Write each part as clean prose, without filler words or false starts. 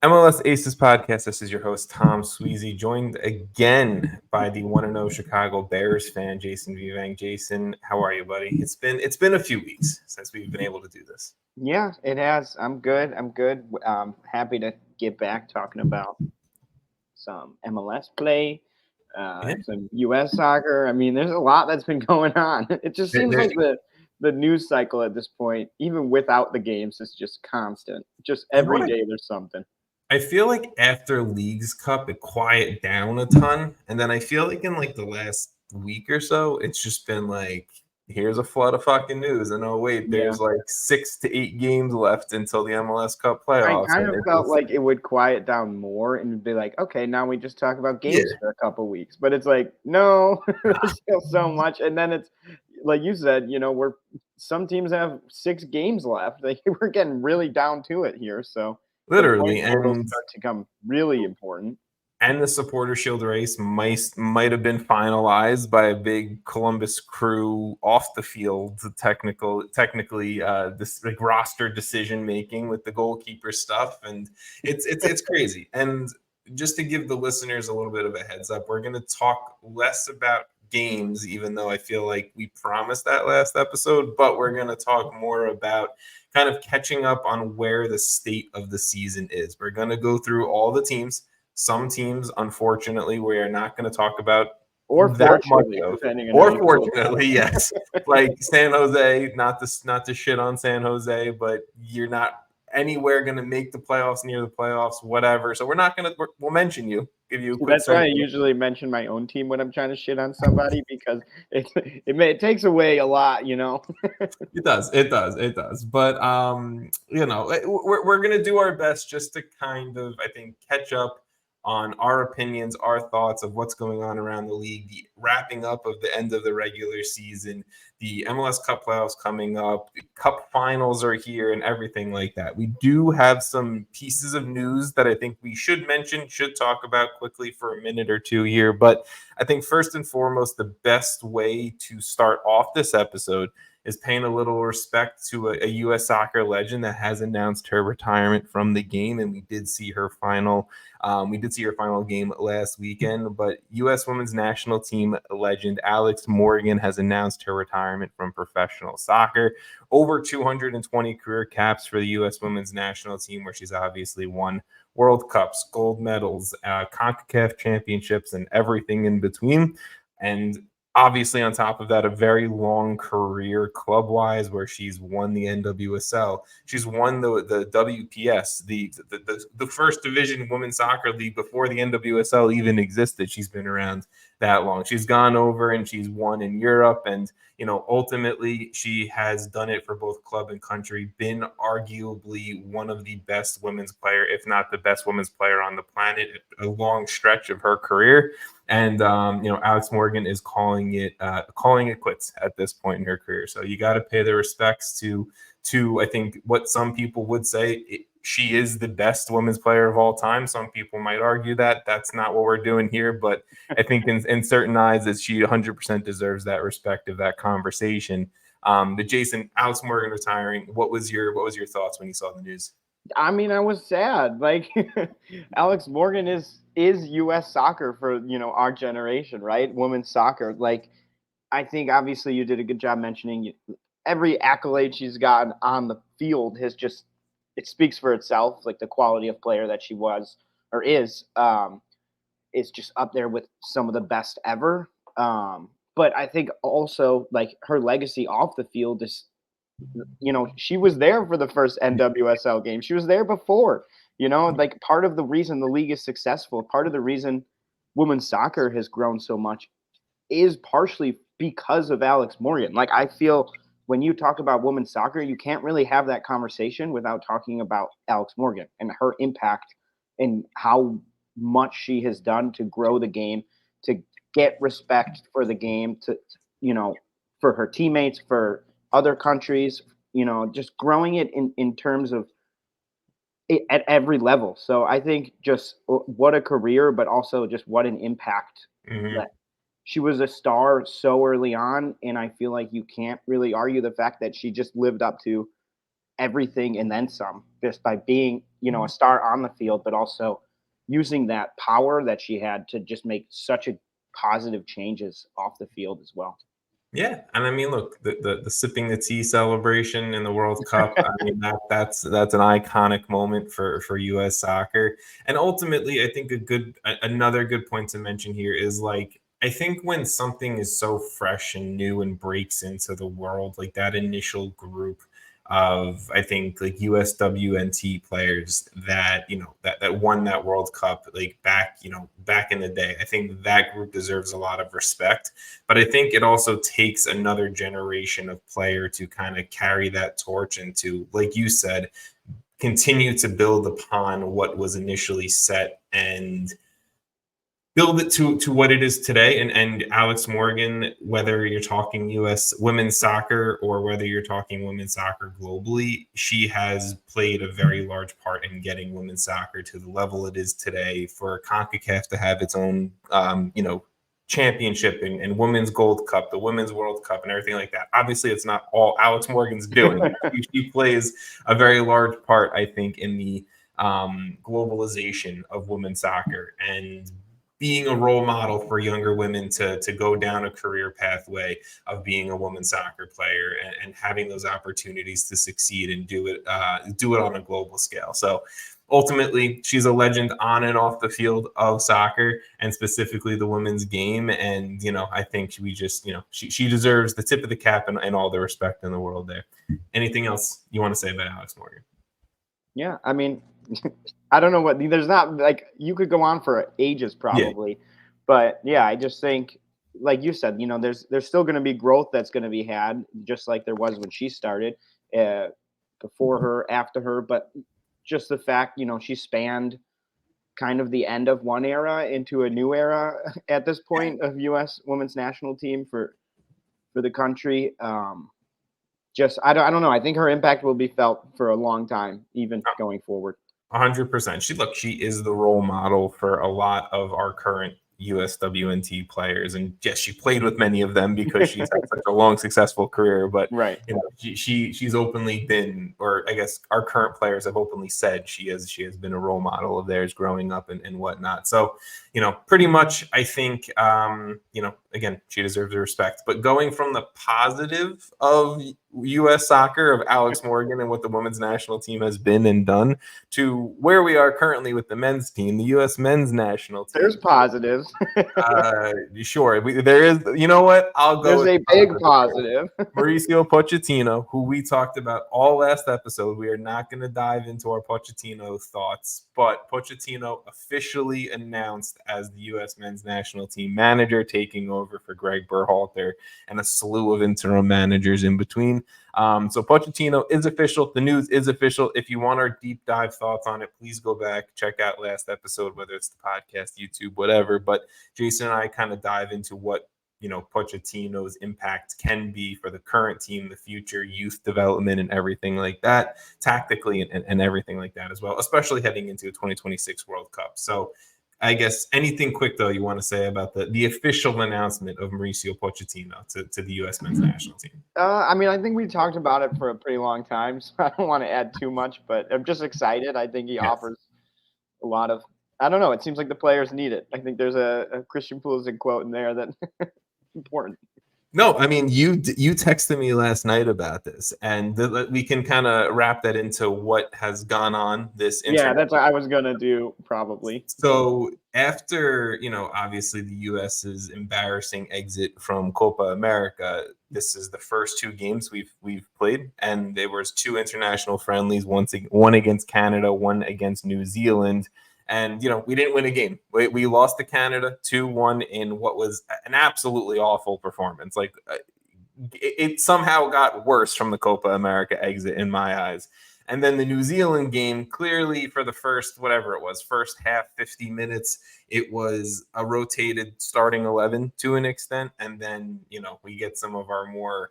MLS Aces Podcast. This is your host, Tom Sweezy, joined again by the 1-0 Chicago Bears fan, Jason Vevang. Jason, how are you, buddy? It's been a few weeks since we've been able to do this. Yeah, it has. I'm good. Happy to get back talking about some MLS play, Yeah. some US soccer. I mean, there's a lot that's been going on. It just seems There- like the news cycle at this point, even without the games, is just constant. Just I every wanna- day there's something. I feel like after Leagues Cup, it quieted down a ton, and then I feel like in like the last week or so, it's just been like, here's a flood of fucking news, and oh wait, Yeah. there's like 6 to 8 games left until the MLS Cup I playoffs. kind and of it's felt just- like it would quiet down more and be like, okay, now we just talk about games Yeah. for a couple weeks. But it's like, no, there's still so much. And then it's like you said, some teams have 6 games left. Like we're getting really down to it here. So the literally, point totals and start to become really important. the Supporter Shield race might have been finalized by a big Columbus Crew off the field technically this like roster decision making with the goalkeeper stuff, and it's crazy. And just to give the listeners a little bit of a heads up, we're going to talk less about games, even though I feel like we promised that last episode, but we're going to talk more about kind of catching up on where the state of the season is. We're going to go through all the teams. Some teams, unfortunately, we are not going to talk about Or that much fortunately, of. depending on how Or you fortunately, yes, like San Jose. Not to shit on San Jose, but you're not anywhere going to make the playoffs, near the playoffs, whatever. So we're not going to. We'll mention you, give you a quick. That's why I segment. usually mention my own team when I'm trying to shit on somebody because it takes away a lot, It does. But we're gonna do our best just to kind of, I think, catch up on our opinions, our thoughts of what's going on around the league, the wrapping up of the end of the regular season, the MLS Cup playoffs coming up, the Cup finals are here, and everything like that. We do have some pieces of news that I think we should mention, should talk about quickly for a minute or two here. But I think first and foremost, the best way to start off this episode is paying a little respect to a U.S. soccer legend that has announced her retirement from the game, and we did see her final game last weekend. But U.S. Women's National Team legend Alex Morgan has announced her retirement from professional soccer. Over 220 career caps for the U.S. Women's National Team, where she's obviously won World Cups, gold medals, CONCACAF championships, and everything in between. And obviously, on top of that, a very long career club-wise, where she's won the NWSL, she's won the WPS, the first division women's soccer league before the NWSL even existed. She's been around that long. She's gone over and she's won in Europe, and ultimately she has done it for both club and country. Been arguably one of the best women's player, if not the best women's player on the planet, a long stretch of her career. And Alex Morgan is calling it quits at this point in her career. So you got to pay the respects to I think what some people would say. She is the best women's player of all time. Some people might argue that that's not what we're doing here, but I think in certain eyes that she 100% deserves that respect of that conversation. But Jason, Alex Morgan retiring. What was your thoughts when you saw the news? I mean, I was sad. Like Alex Morgan is U.S. soccer for our generation, right? Women's soccer. Like I think obviously you did a good job mentioning every accolade she's gotten on the field has just it speaks for itself. Like the quality of player that she was or is just up there with some of the best ever. But I think also like her legacy off the field is she was there for the first NWSL game. She was there before, like part of the reason the league is successful, part of the reason women's soccer has grown so much is partially because of Alex Morgan. Like I feel when you talk about women's soccer, you can't really have that conversation without talking about Alex Morgan and her impact and how much she has done to grow the game, to get respect for the game, to for her teammates, for other countries, just growing it in terms of at every level. So I think just what a career, but also just what an impact. Mm-hmm. That she was a star so early on, and I feel like you can't really argue the fact that she just lived up to everything and then some, just by being, a star on the field, but also using that power that she had to just make such a positive changes off the field as well. Yeah, and I mean, look, the sipping the tea celebration in the World Cup. I mean, that's an iconic moment for U.S. soccer, and ultimately, I think another good point to mention here is like I think when something is so fresh and new and breaks into the world, like that initial group of I think like USWNT players that that won that World Cup like back in the day. I think that group deserves a lot of respect, but I think it also takes another generation of player to kind of carry that torch and to, like you said, continue to build upon what was initially set and build it to what it is today. And Alex Morgan, whether you're talking US women's soccer or whether you're talking women's soccer globally, she has played a very large part in getting women's soccer to the level it is today, for CONCACAF to have its own championship and women's gold cup, the women's World Cup, and everything like that. Obviously it's not all Alex Morgan's doing. She plays a very large part, I think, in the globalization of women's soccer and being a role model for younger women to go down a career pathway of being a women's soccer player and having those opportunities to succeed and do it on a global scale. So ultimately, she's a legend on and off the field of soccer, and specifically the women's game. And I think she deserves the tip of the cap and all the respect in the world there. Anything else you want to say about Alex Morgan? Yeah, I mean, I don't know what there's not like you could go on for ages probably, but yeah, I just think like you said, there's still going to be growth that's going to be had, just like there was when she started, before her, after her, but just the fact she spanned kind of the end of one era into a new era at this point of U.S. women's national team for the country. Just I don't know. I think her impact will be felt for a long time, even going forward. 100%. She is the role model for a lot of our current USWNT players, and yes, she played with many of them because she's had such a long, successful career. But right, she's openly been, or I guess our current players have openly said she has been a role model of theirs growing up and whatnot. So pretty much, I think again, she deserves the respect. But going from the positive of U.S. soccer, of Alex Morgan and what the women's national team has been and done, to where we are currently with the men's team, the U.S. men's national team. There's positives. Sure. There is. You know what? I'll go. There's a big positive. Mauricio Pochettino, who we talked about all last episode. We are not going to dive into our Pochettino thoughts, but Pochettino officially announced as the U.S. men's national team manager, taking over for Greg Berhalter and a slew of interim managers in between. So Pochettino is official. The news is official. If you want our deep dive thoughts on it, please go back, check out last episode, whether it's the podcast, YouTube, whatever. But Jason and I kind of dive into what Pochettino's impact can be for the current team, the future, youth development, and everything like that, tactically and everything like that as well, especially heading into the 2026 World Cup. So I guess anything quick, though, you want to say about the official announcement of Mauricio Pochettino to the U.S. men's national team? I mean, I think we talked about it for a pretty long time, so I don't want to add too much, but I'm just excited. I think he offers a lot of, I don't know, it seems like the players need it. I think there's a Christian Pulisic quote in there that important. No, I mean, you texted me last night about this, and we can kind of wrap that into what has gone on this. Yeah, that's what I was going to do probably. So after, obviously the U.S.'s embarrassing exit from Copa America, this is the first two games we've played, and there was two international friendlies, one against Canada, one against New Zealand. And, we didn't win a game. We lost to Canada 2-1 in what was an absolutely awful performance. Like, it somehow got worse from the Copa America exit in my eyes. And then the New Zealand game, clearly for the first half, 50 minutes, it was a rotated starting 11 to an extent. And then, we get some of our more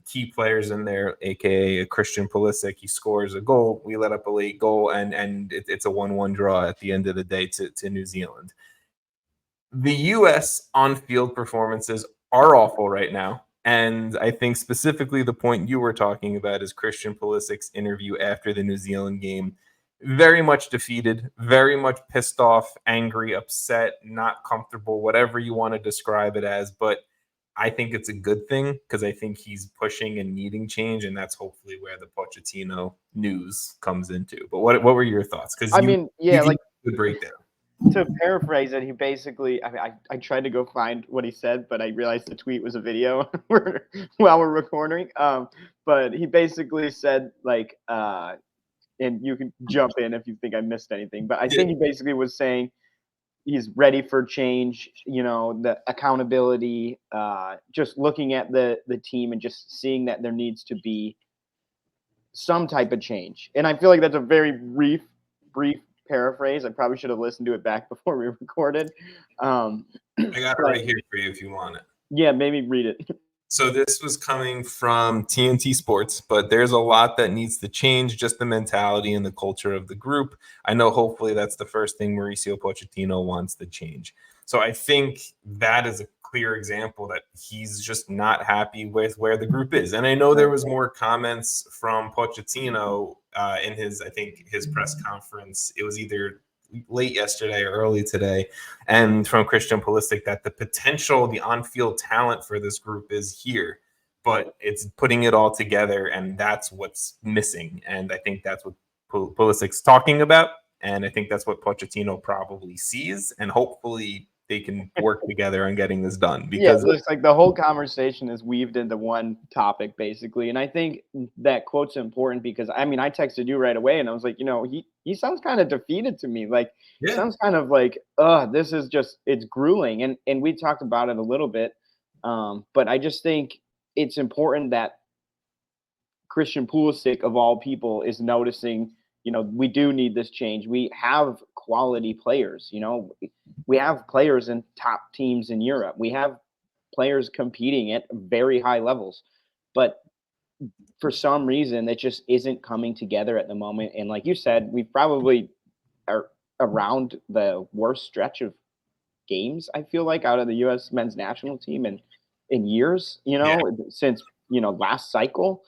key players in there, aka Christian Pulisic. He scores a goal. We let up a late goal, and it's a 1-1 draw at the end of the day to New Zealand. The U.S. on-field performances are awful right now. And I think specifically the point you were talking about is Christian Pulisic's interview after the New Zealand game. Very much defeated, very much pissed off, angry, upset, not comfortable, whatever you want to describe it as. But I think it's a good thing because I think he's pushing and needing change, and that's hopefully where the Pochettino news comes into. But what were your thoughts? Because I mean, yeah, like the breakdown. To paraphrase it, he basically, I tried to go find what he said, but I realized the tweet was a video while we're recording. But he basically said, like, and you can jump in if you think I missed anything, but I think he basically was saying he's ready for change, the accountability, just looking at the team and just seeing that there needs to be some type of change. And I feel like that's a very brief paraphrase. I probably should have listened to it back before we recorded. I got it right here for you if you want it. Yeah, maybe read it. So this was coming from TNT Sports, but there's a lot that needs to change, just the mentality and the culture of the group. I know hopefully that's the first thing Mauricio Pochettino wants to change. So I think that is a clear example that he's just not happy with where the group is. And I know there was more comments from Pochettino in his press conference. It was either late yesterday or early today, and from Christian Pulisic that the potential, the on-field talent for this group is here, but it's putting it all together, and that's what's missing. And I think that's what Pulisic's talking about, and I think that's what Pochettino probably sees, and hopefully they can work together on getting this done. Because it looks like the whole conversation is weaved into one topic, basically. And I think that quote's important because, I mean, I texted you right away and I was like, he sounds kind of defeated to me. Like, it sounds kind of like, this is just, it's grueling. And we talked about it a little bit. But I just think it's important that Christian Pulisic, of all people, is noticing, we do need this change. We have quality players, we have players in top teams in Europe. We have players competing at very high levels, but for some reason it just isn't coming together at the moment. And like you said, we probably are around the worst stretch of games, I feel like, out of the U.S. men's national team in years, since, last cycle.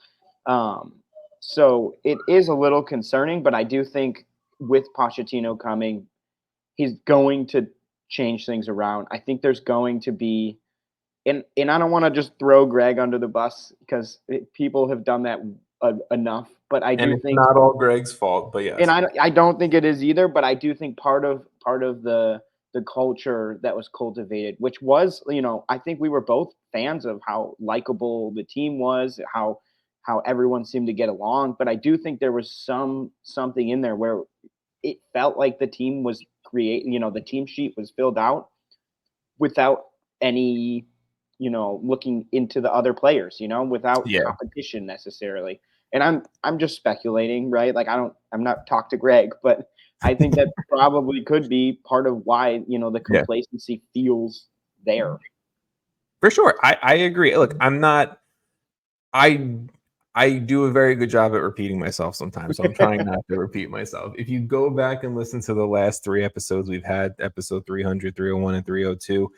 So it is a little concerning, but I do think with Pochettino coming, he's going to change things around. I think there's going to be, and I don't want to just throw Greg under the bus because people have done that enough, but I do think not all Greg's fault, but yes. And I don't think it is either, but I do think part of the culture that was cultivated, which was, I think we were both fans of how likable the team was, how everyone seemed to get along. But I do think there was something in there where it felt like the team was the team sheet was filled out without any, looking into the other players, without competition necessarily. And I'm just speculating, right? Like I'm not talk to Greg, but I think that probably could be part of why, the complacency feels there. For sure. I agree. Look, I do a very good job at repeating myself sometimes, so I'm trying not to repeat myself. If you go back and listen to the last 3 episodes we've had, episode 300, 301, and 302,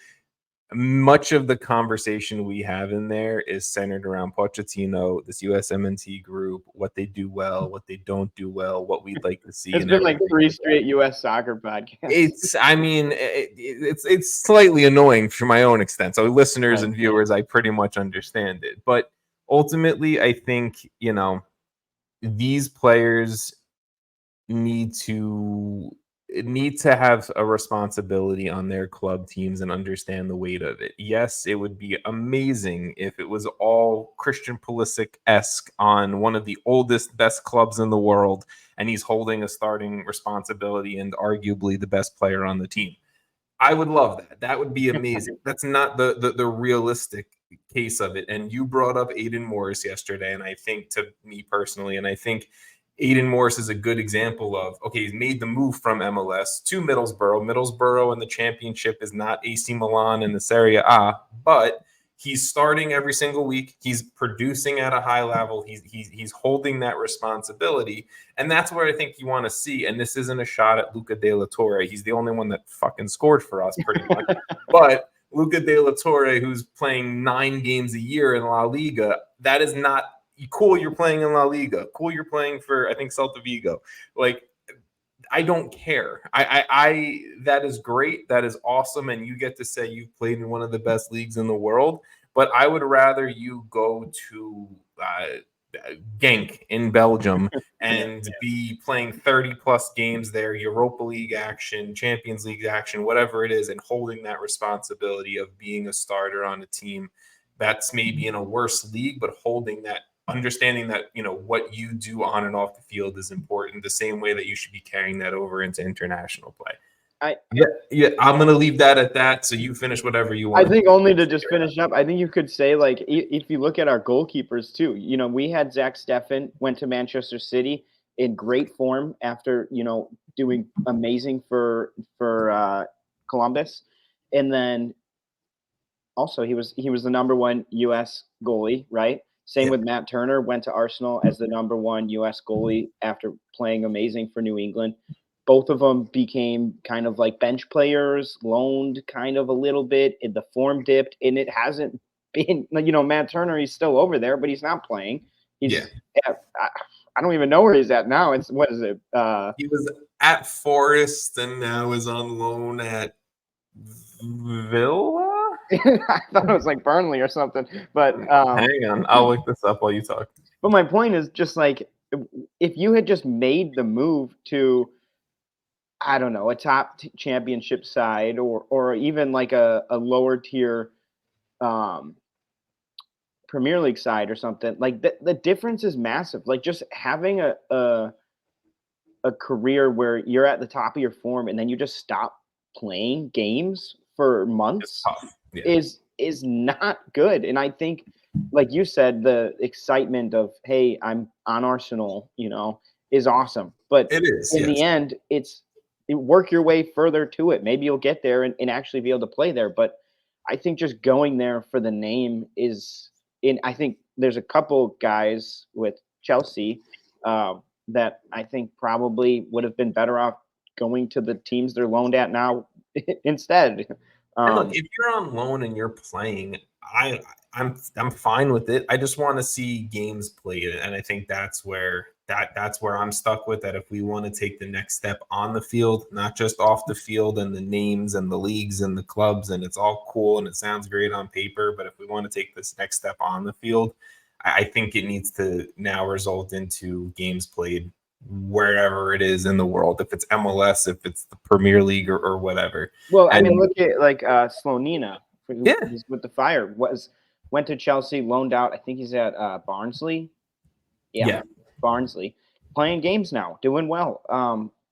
much of the conversation we have in there is centered around Pochettino, this USMNT group, what they do well, what they don't do well, what we'd like to see. It's been like 3 straight U.S. soccer podcasts. It's slightly annoying for my own extent. So listeners and viewers, I pretty much understand it. But ultimately, I think, these players need to have a responsibility on their club teams and understand the weight of it. Yes, it would be amazing if it was all Christian Pulisic-esque on one of the oldest, best clubs in the world, and he's holding a starting responsibility and arguably the best player on the team. I would love that. That would be amazing. That's not the realistic case of it. And you brought up Aiden Morris yesterday, and I think, to me personally, and I think Aiden Morris is a good example of, okay, he's made the move from MLS to Middlesbrough. Middlesbrough in the championship is not AC Milan in the Serie A, but he's starting every single week. He's producing at a high level. He's holding that responsibility. And that's where I think you want to see. And this isn't a shot at Luca De La Torre. He's the only one that fucking scored for us pretty much. But Luca De La Torre, who's playing 9 games a year in La Liga. That is not cool. You're playing in La Liga. Cool. You're playing for, I think, Celta Vigo. Like, I don't care. I that is great. That is awesome. And you get to say you've played in one of the best leagues in the world. But I would rather you go to Genk in Belgium and be playing 30 plus games there, Europa League action, Champions League action, whatever it is, and holding that responsibility of being a starter on a team that's maybe in a worse league, but holding that, understanding that, what you do on and off the field is important, the same way that you should be carrying that over into international play. I'm going to leave that at that. So you finish whatever you want. I think only to just finish up, I think you could say, like, if you look at our goalkeepers too, we had Zach Steffen, went to Manchester City in great form after, doing amazing for Columbus. And then also he was the number 1 US goalie, right? Same with Matt Turner, went to Arsenal as the number 1 US goalie after playing amazing for New England. Both of them became kind of like bench players, loaned kind of a little bit, and the form dipped, and it hasn't been, Matt Turner, he's still over there, but he's not playing. I don't even know where he's at now. It's, what is it? He was at Forest and now is on loan at Villa? I thought it was like Burnley or something, but hang on, I'll look this up while you talk. But my point is just like, if you had just made the move to, I don't know, a top championship side or even like a lower tier Premier League side or something, like the difference is massive. Like, just having a career where you're at the top of your form and then you just stop playing games for months is not good. And I think, like you said, the excitement of, hey, I'm on Arsenal, is awesome. But it is in the end, work your way further to it. Maybe you'll get there and actually be able to play there. But I think just going there for the name is I think there's a couple guys with Chelsea that I think probably would have been better off going to the teams they're loaned at now instead. And look, if you're on loan and you're playing, I'm fine with it. I just want to see games played, and I think that's where I'm stuck with that. If we want to take the next step on the field, not just off the field, and the names and the leagues and the clubs, and it's all cool and it sounds great on paper, but if we want to take this next step on the field, I think it needs to now result into games played wherever it is in the world, if it's MLS, if it's the Premier League or whatever. Well, I mean, look at like Slonina, who's with the Fire, went to Chelsea, loaned out. I think he's at Barnsley. Yeah, Barnsley, playing games now, doing well.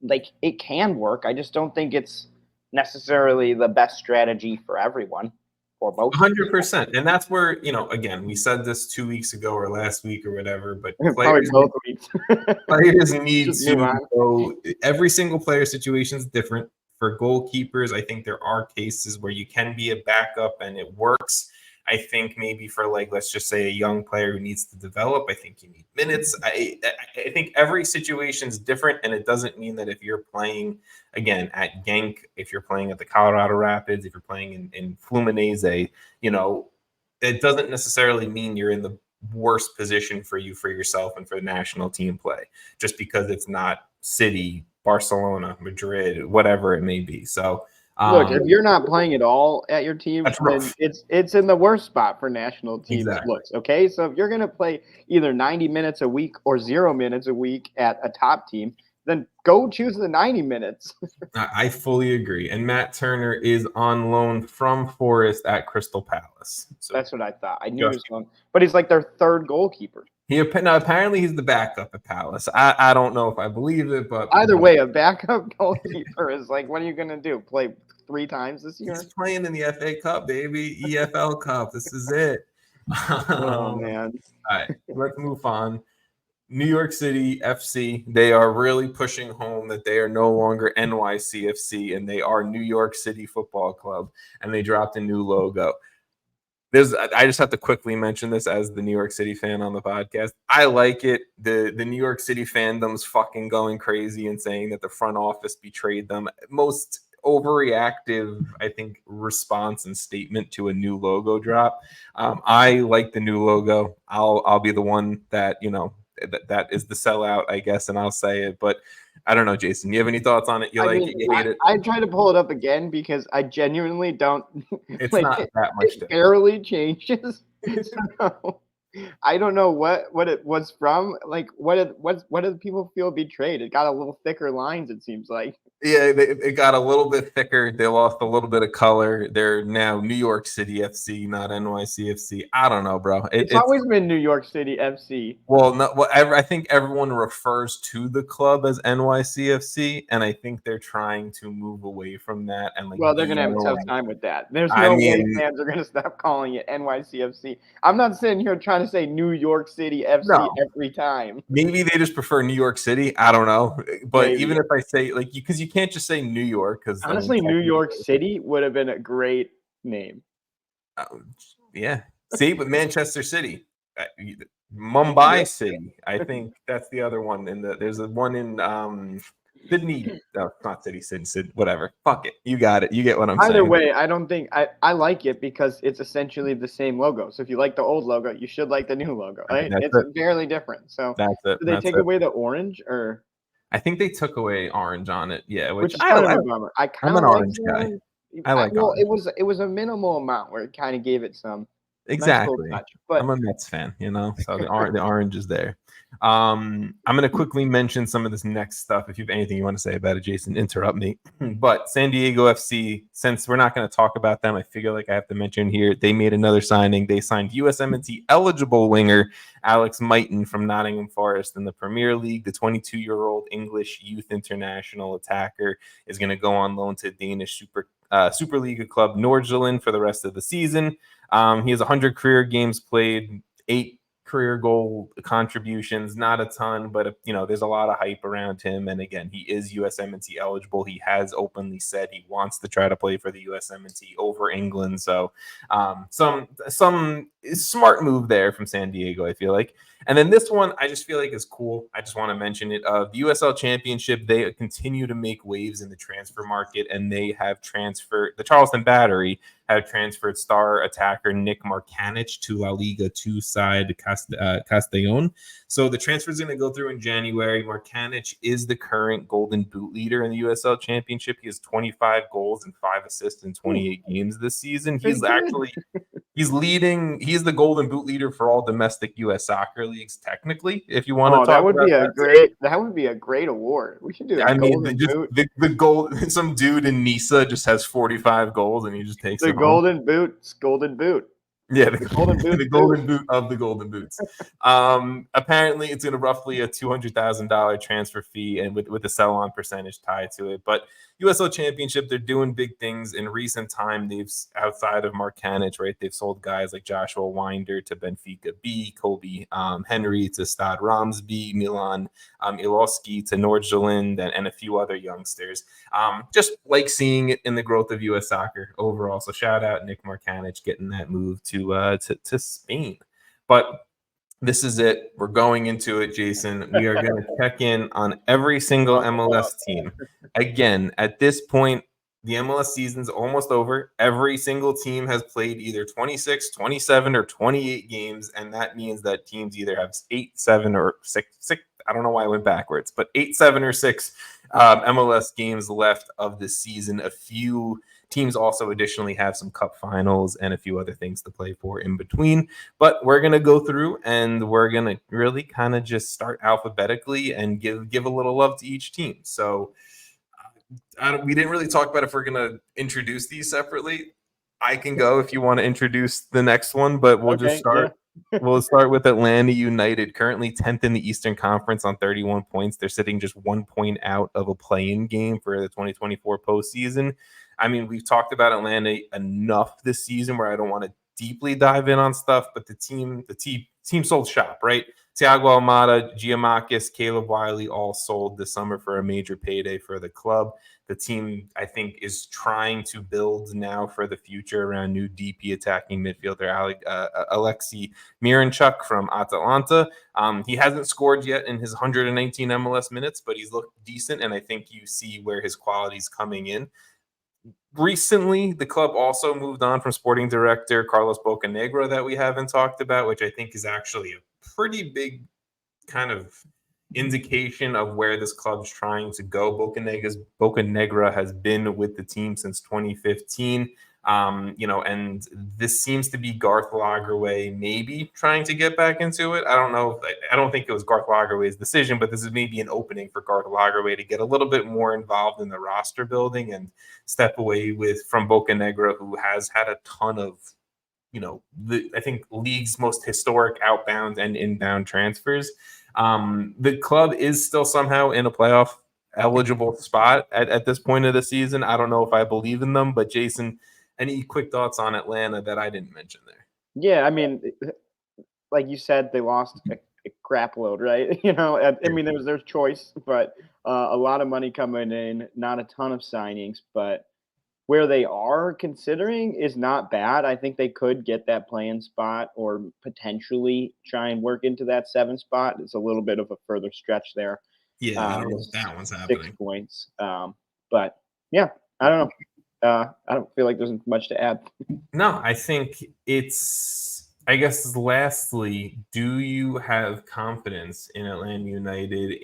Like, it can work. I just don't think it's necessarily the best strategy for everyone. Or both. 100%. And that's where, again, we said this 2 weeks ago or last week or whatever, but players need to go. Every single player situation is different. For goalkeepers, I think there are cases where you can be a backup and it works. I think maybe for, like, let's just say a young player who needs to develop, I think you need minutes. I think every situation is different, and it doesn't mean that if you're playing, again, at Genk, if you're playing at the Colorado Rapids, if you're playing in Fluminense, it doesn't necessarily mean you're in the worst position for yourself and for the national team play, just because it's not City, Barcelona, Madrid, whatever it may be. So, look, if you're not playing at all at your team, then it's in the worst spot for national teams looks. Okay, so if you're going to play either 90 minutes a week or 0 minutes a week at a top team, then go choose the 90 minutes. I fully agree. And Matt Turner is on loan from Forest at Crystal Palace. So that's what I thought. I knew he was on, but he's like their third goalkeeper. Apparently he's the backup at Palace. I don't know if I believe it, but either way, a backup goalkeeper is like, what are you going to do? Play 3 times this year? He's playing in the FA Cup, baby. EFL Cup. This is it. Oh, man. All right, let's move on. New York City FC, they are really pushing home that they are no longer NYCFC and they are New York City Football Club, and they dropped a new logo. I just have to quickly mention this as the New York City fan on the podcast. I like it. The New York City fandom's fucking going crazy and saying that the front office betrayed them. Most overreactive, I think, response and statement to a new logo drop. I like the new logo. I'll be the one that, that is the sellout, I guess, and I'll say it. But I don't know, Jason. You have any thoughts on it? You I like mean, it? You hate it? I tried to pull it up again because I genuinely don't It's like not that much it different. barely changes. So I don't know what it was from. Like, what did people feel betrayed? It got a little thicker lines. It seems like. Yeah, it got a little bit thicker. They lost a little bit of color. They're now New York City FC, not NYCFC. I don't know, bro. It's It's always been New York City FC. well, no, I think everyone refers to the club as NYCFC, and I think they're trying to move away from that and like Well, they're be gonna have a more tough like. time with that. There's I no way mean, fans are gonna stop calling it NYCFC. I'm not sitting here trying to say New York City FC no. every time. Maybe they just prefer New York City. I don't know. But Maybe. even if I say like, because you can't just say New York, because I mean, Honestly, New York City would have been a great name. uh, yeah. See, but Manchester City, Mumbai City. I think that's the other one. There's a one in Sydney. No, not Sydney, whatever. Fuck it. You got it. You get what I'm Either saying. way, I don't think I like it because it's essentially the same logo. So if you like the old logo, you should like the new logo, right? That's It's it. barely different. So That's it. did they That's take it. away the orange or I think they took away orange on it. Yeah, which which is kind of I a bummer. I I'm kind an of like orange the guy. orange. I like Well, orange. it was a minimal amount where it kind of gave it some nice little Exactly. touch. I'm But a Mets fan, so the orange is there. I'm going to quickly mention some of this next stuff. If you have anything you want to say about it, Jason, interrupt me. But San Diego FC, since we're not going to talk about them, I figure like I have to mention here, they made another signing. They signed USMNT eligible winger Alex Mighton from Nottingham Forest in the Premier League. The 22-year-old English youth international attacker is going to go on loan to Danish Super League club Nordsjælland for the rest of the season. He has 100 career games played, 8 career goal contributions, not a ton, but there's a lot of hype around him. And again, he is USMNT eligible. He has openly said he wants to try to play for the USMNT over England. So some smart move there from San Diego, I feel like. And then this one, I just feel like is cool. I just want to mention it. The USL Championship, they continue to make waves in the transfer market, and they have transferred the Charleston Battery have transferred star attacker Nick Markanich to La Liga 2 side Castellon. So the transfer is going to go through in January. Markanich is the current Golden Boot leader in the USL Championship. He has 25 goals and 5 assists in 28 games this season. He's actually he's leading. He's the Golden Boot leader for all domestic U.S. soccer leagues, technically. If you want to talk about that would be a great award. We should do a I mean, golden boot. the goal. Some dude in Nisa just has 45 goals and he just takes The it home. golden boot. Yeah, the golden boot. The golden boot of the golden boots. Apparently, it's going to roughly a $200,000 transfer fee, and with a sell-on percentage tied to it. But USL Championship, they're doing big things in recent time. They've outside of Markanich, right? They've sold guys like Joshua Winder to Benfica B, Kobe Henry to Stade Reims B, Milan Iloski to Nordsjælland, and a few other youngsters. Just like seeing it in the growth of U.S. soccer overall. So shout out Nick Markanich getting that move to Spain. But this is it. We're going into it, Jason. We are going to check in on every single MLS team. Again, at this point, the MLS season's almost over. Every single team has played either 26, 27, or 28 games, and that means that teams either have 8, 7, or 6. I don't know why I went backwards, but 8, 7, or 6 MLS games left of the season. A few teams also additionally have some cup finals and a few other things to play for in between. But we're going to go through and we're going to really kind of just start alphabetically and give a little love to each team. So we didn't really talk about if we're going to introduce these separately. I can go if you want to introduce the next one, but we'll just start. Yeah. We'll start with Atlanta United, currently 10th in the Eastern Conference on 31 points. They're sitting just 1 point out of a play-in game for the 2024 postseason. I mean, we've talked about Atlanta enough this season where I don't want to deeply dive in on stuff, but the team sold shop, right? Thiago Almada, Giamakis, Caleb Wiley all sold this summer for a major payday for the club. The team, I think, is trying to build now for the future around new DP attacking midfielder Alexei Miranchuk from Atalanta. He hasn't scored yet in his 119 MLS minutes, but he's looked decent, and I think you see where his quality's coming in. recently, the club also moved on from sporting director Carlos Bocanegra that we haven't talked about, which I think is actually a pretty big kind of indication of where this club's trying to go. Bocanegra has been with the team since 2015. And this seems to be Garth Lagerwey maybe trying to get back into it. I don't know. I don't think it was Garth Lagerwey's decision, but this is maybe an opening for Garth Lagerwey to get a little bit more involved in the roster building and step away from Bocanegra, who has had a ton of I think league's most historic outbound and inbound transfers. The club is still somehow in a playoff eligible spot at this point of the season. I don't know if I believe in them, but Jason, any quick thoughts on Atlanta that I didn't mention there? Yeah, I mean, like you said, they lost a crap load, right? I mean, there's choice, but a lot of money coming in, not a ton of signings, but where they are considering is not bad. I think they could get that playing spot or potentially try and work into that 7 spot. It's a little bit of a further stretch there. Yeah, I don't know if that one's 6 happening. points. But yeah, I don't know. I don't feel like there's much to add. No, I think I guess lastly, do you have confidence in Atlanta United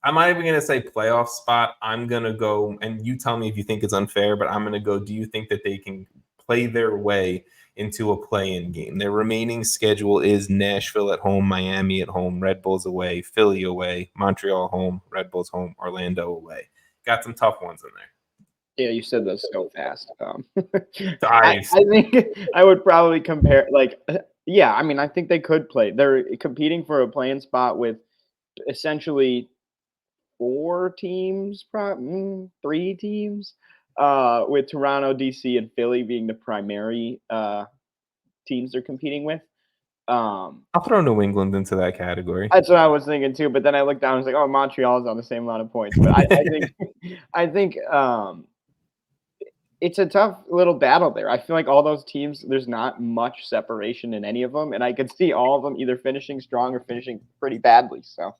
I'm not even going to say playoff spot. I'm going to go, and you tell me if you think it's unfair, but I'm going to go, do you think that they can play their way into a play-in game? Their remaining schedule is Nashville at home, Miami at home, Red Bulls away, Philly away, Montreal home, Red Bulls home, Orlando away. Got some tough ones in there. Yeah, you said that so fast. Sorry. I think I would probably compare, yeah, I mean, I think they could play. They're competing for a playing spot with essentially 4 teams, 3 teams, with Toronto, DC, and Philly being the primary teams they're competing with. I'll throw New England into that category. That's what I was thinking too. But then I looked down and was like, oh, Montreal is on the same amount of points. But I think it's a tough little battle there. I feel like all those teams, there's not much separation in any of them, and I could see all of them either finishing strong or finishing pretty badly. So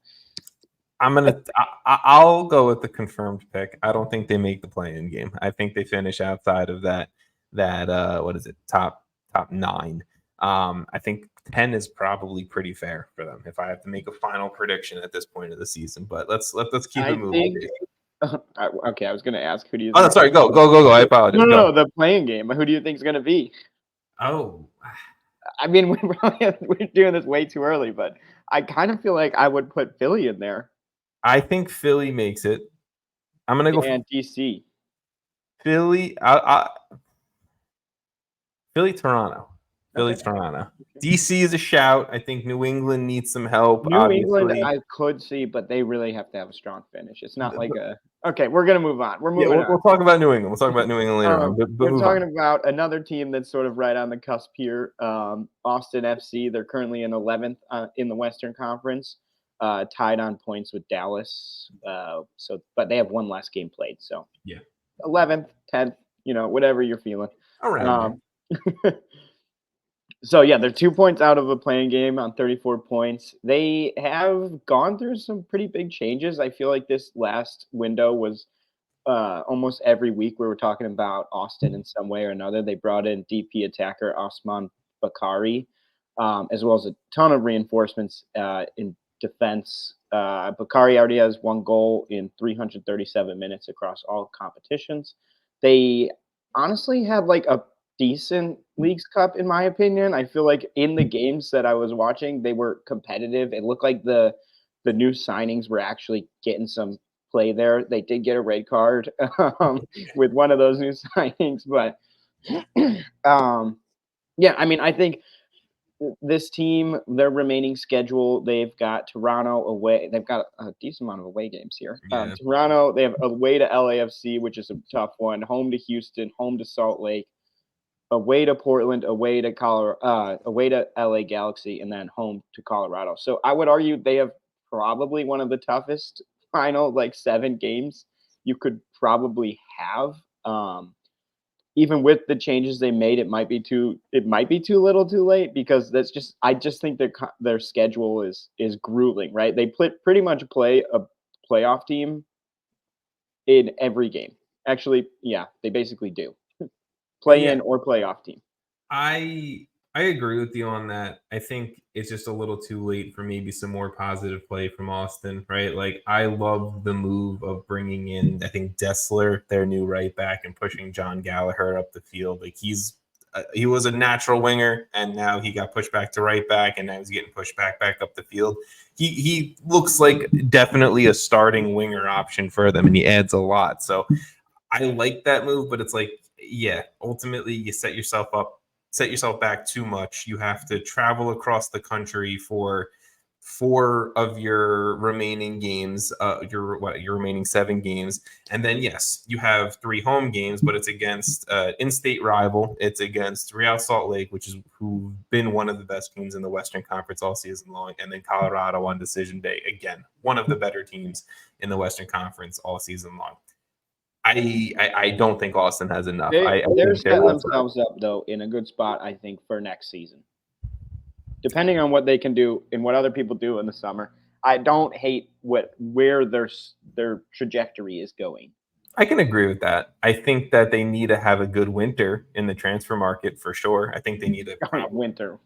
I'll go with the confirmed pick. I don't think they make the play-in game. I think they finish outside of that what is it, top 9. I think 10 is probably pretty fair for them if I have to make a final prediction at this point of the season. But let's keep it moving. Okay, I was going to ask, who do you? Oh, sorry. Go. I apologize. No, the playing game. Who do you think is going to be? Oh, I mean, we're doing this way too early, but I kind of feel like I would put Philly in there. I think Philly makes it. I'm gonna go and DC. Philly. Philly, Toronto. Toronto. DC is a shout. I think New England needs some help. New England, I could see, but they really have to have a strong finish. It's not like okay, we're going to move on. We'll talk about New England. We'll talk about New England later on. We're talking about another team that's sort of right on the cusp here, Austin FC. They're currently in 11th in the Western Conference, tied on points with Dallas. But they have one less game played. So yeah, 11th, 10th, whatever you're feeling. Around So, yeah, they're 2 points out of a playing game on 34 points. They have gone through some pretty big changes. I feel like this last window was almost every week we were talking about Austin in some way or another. They brought in DP attacker Osman Bakari, as well as a ton of reinforcements in defense. Bakari already has 1 goal in 337 minutes across all competitions. They honestly had like a decent Leagues Cup, in my opinion. I feel like in the games that I was watching, they were competitive. It looked like the new signings were actually getting some play there. They did get a red card with one of those new signings, but yeah, I mean, I think this team, their remaining schedule, they've got Toronto away. They've got a decent amount of away games here. Yeah. Toronto, they have away to LAFC, which is a tough one. Home to Houston, home to Salt Lake, away to Portland, away to away to LA Galaxy, and then home to Colorado. So I would argue they have probably one of the toughest final 7 games you could probably have. Even with the changes they made, it might be too little too late, because I just think their schedule is grueling, right? They pretty much play a playoff team in every game. Actually, yeah, they basically do. Play Yeah, in or playoff team. I I agree with you on that. I think it's just a little too late for maybe some more positive play from Austin, right? Like I love the move of bringing in I think Dessler, their new right back, and pushing John Gallagher up the field. Like he was a natural winger, and now he got pushed back to right back, and now he's getting pushed back up the field. He looks like definitely a starting winger option for them, and he adds a lot. So I like that move, but it's like, yeah, ultimately you set yourself back too much. You have to travel across the country for 4 of your remaining games, your remaining 7 games, and then yes, you have 3 home games, but it's against in-state rival. It's against Real Salt Lake, which is who've been one of the best teams in the Western Conference all season long, and then Colorado on decision day, again, one of the better teams in the Western Conference all season long. I don't think Austin has enough. I They're think they're setting left. themselves up though in a good spot, I think, for next season. Depending on what they can do and what other people do in the summer, I don't hate where their trajectory is going. I can agree with that. I think that they need to have a good winter in the transfer market for sure. I think they need to Oh yeah, probably winter.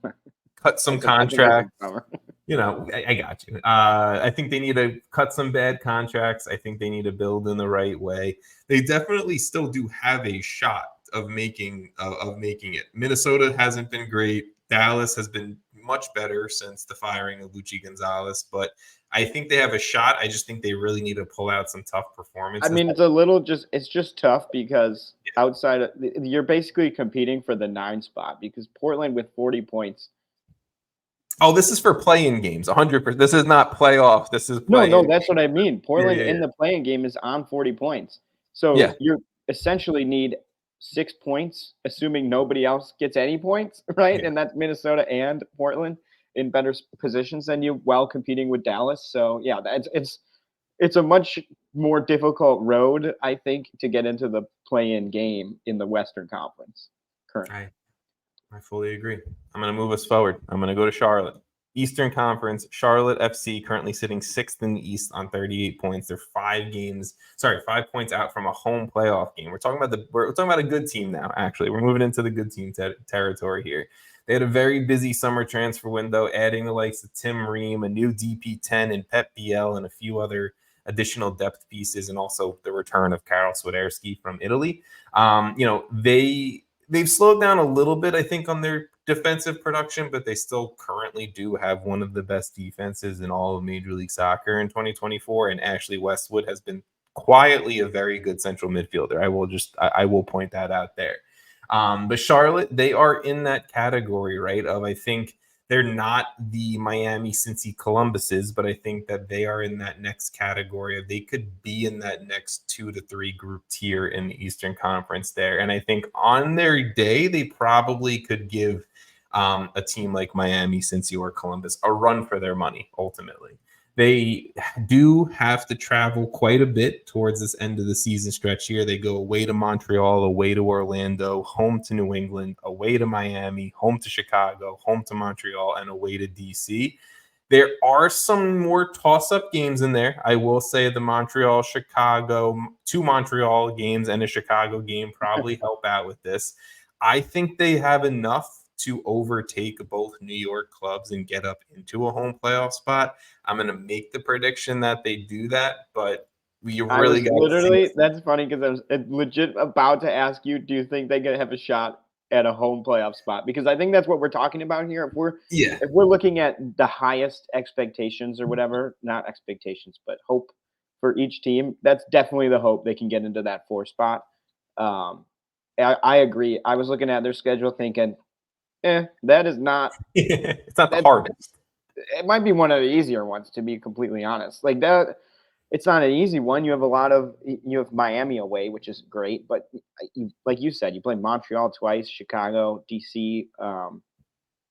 cut some I think I said contracts. summer. I got you. I think they need to cut some bad contracts. I think they need to build in the right way. They definitely still do have a shot of making it. Minnesota hasn't been great. Dallas has been much better since the firing of Luchi Gonzalez, but I think they have a shot. I just think they really need to pull out some tough I performances. mean, it's just tough because outside of you're basically competing for the 9 spot because Portland with 40 points. Oh, this is for playing games, 100%. This is not playoff. This is No, playing. that's what I mean. Yeah, Portland yeah, in yeah. the playing game is on 40 points. So Yeah, you essentially need 6 points, assuming nobody else gets any points, right? yeah. And that's Minnesota and Portland in better positions than you while competing with Dallas. So yeah, it's a much more difficult road, I think, to get into the play-in game in the Western Conference currently. I I fully agree. I'm going to move us forward. I'm going to go to Charlotte. Eastern Conference, Charlotte FC currently sitting 6th in the East on 38 points. They're 5 points out from a home playoff game. We're talking about a good team now. Actually, we're moving into the good team territory here. They had a very busy summer transfer window, adding the likes of Tim Ream, a new DP10, and Pep Biel, and a few other additional depth pieces, and also the return of Karol Swiderski from Italy. They've slowed down a little bit, I think, on their defensive production, but they still currently do have one of the best defenses in all of Major League Soccer in 2024. And Ashley Westwood has been quietly a very good central midfielder. I will point that out there. But Charlotte, they are in that category, right? Of I think they're not the Miami, Cincy, Columbuses, but I think that they are in that next category of they could be in that next 2 to 3 group tier in the Eastern Conference there. And I think on their day, they probably could give a team like Miami, Cincy, or Columbus a run for their money ultimately. They do have to travel quite a bit towards this end of the season stretch here. They go away to Montreal, away to Orlando, home to New England, away to Miami, home to Chicago, home to Montreal, and away to DC. There are some more toss-up games in there. I will say the Montreal, Chicago, 2 Montreal games and a Chicago game probably help out with this. I think they have enough to overtake both New York clubs and get up into a home playoff spot. I'm going to make the prediction that they do that, but we I really was got to see. literally that's funny because I was legit about to ask you, do you think they could have a shot at a home playoff spot? Because I think that's what we're talking about here. Yeah. If we're looking at the highest expectations or whatever, not expectations, but hope for each team, that's definitely the hope they can get into that 4 spot. Um, I agree. I was looking at their schedule thinking, that is not It's not the that. hardest. It might be one of the easier ones, to be completely honest. Like that, it's not an easy one. You have Miami away, which is great, but like you said, you play Montreal twice, Chicago, DC,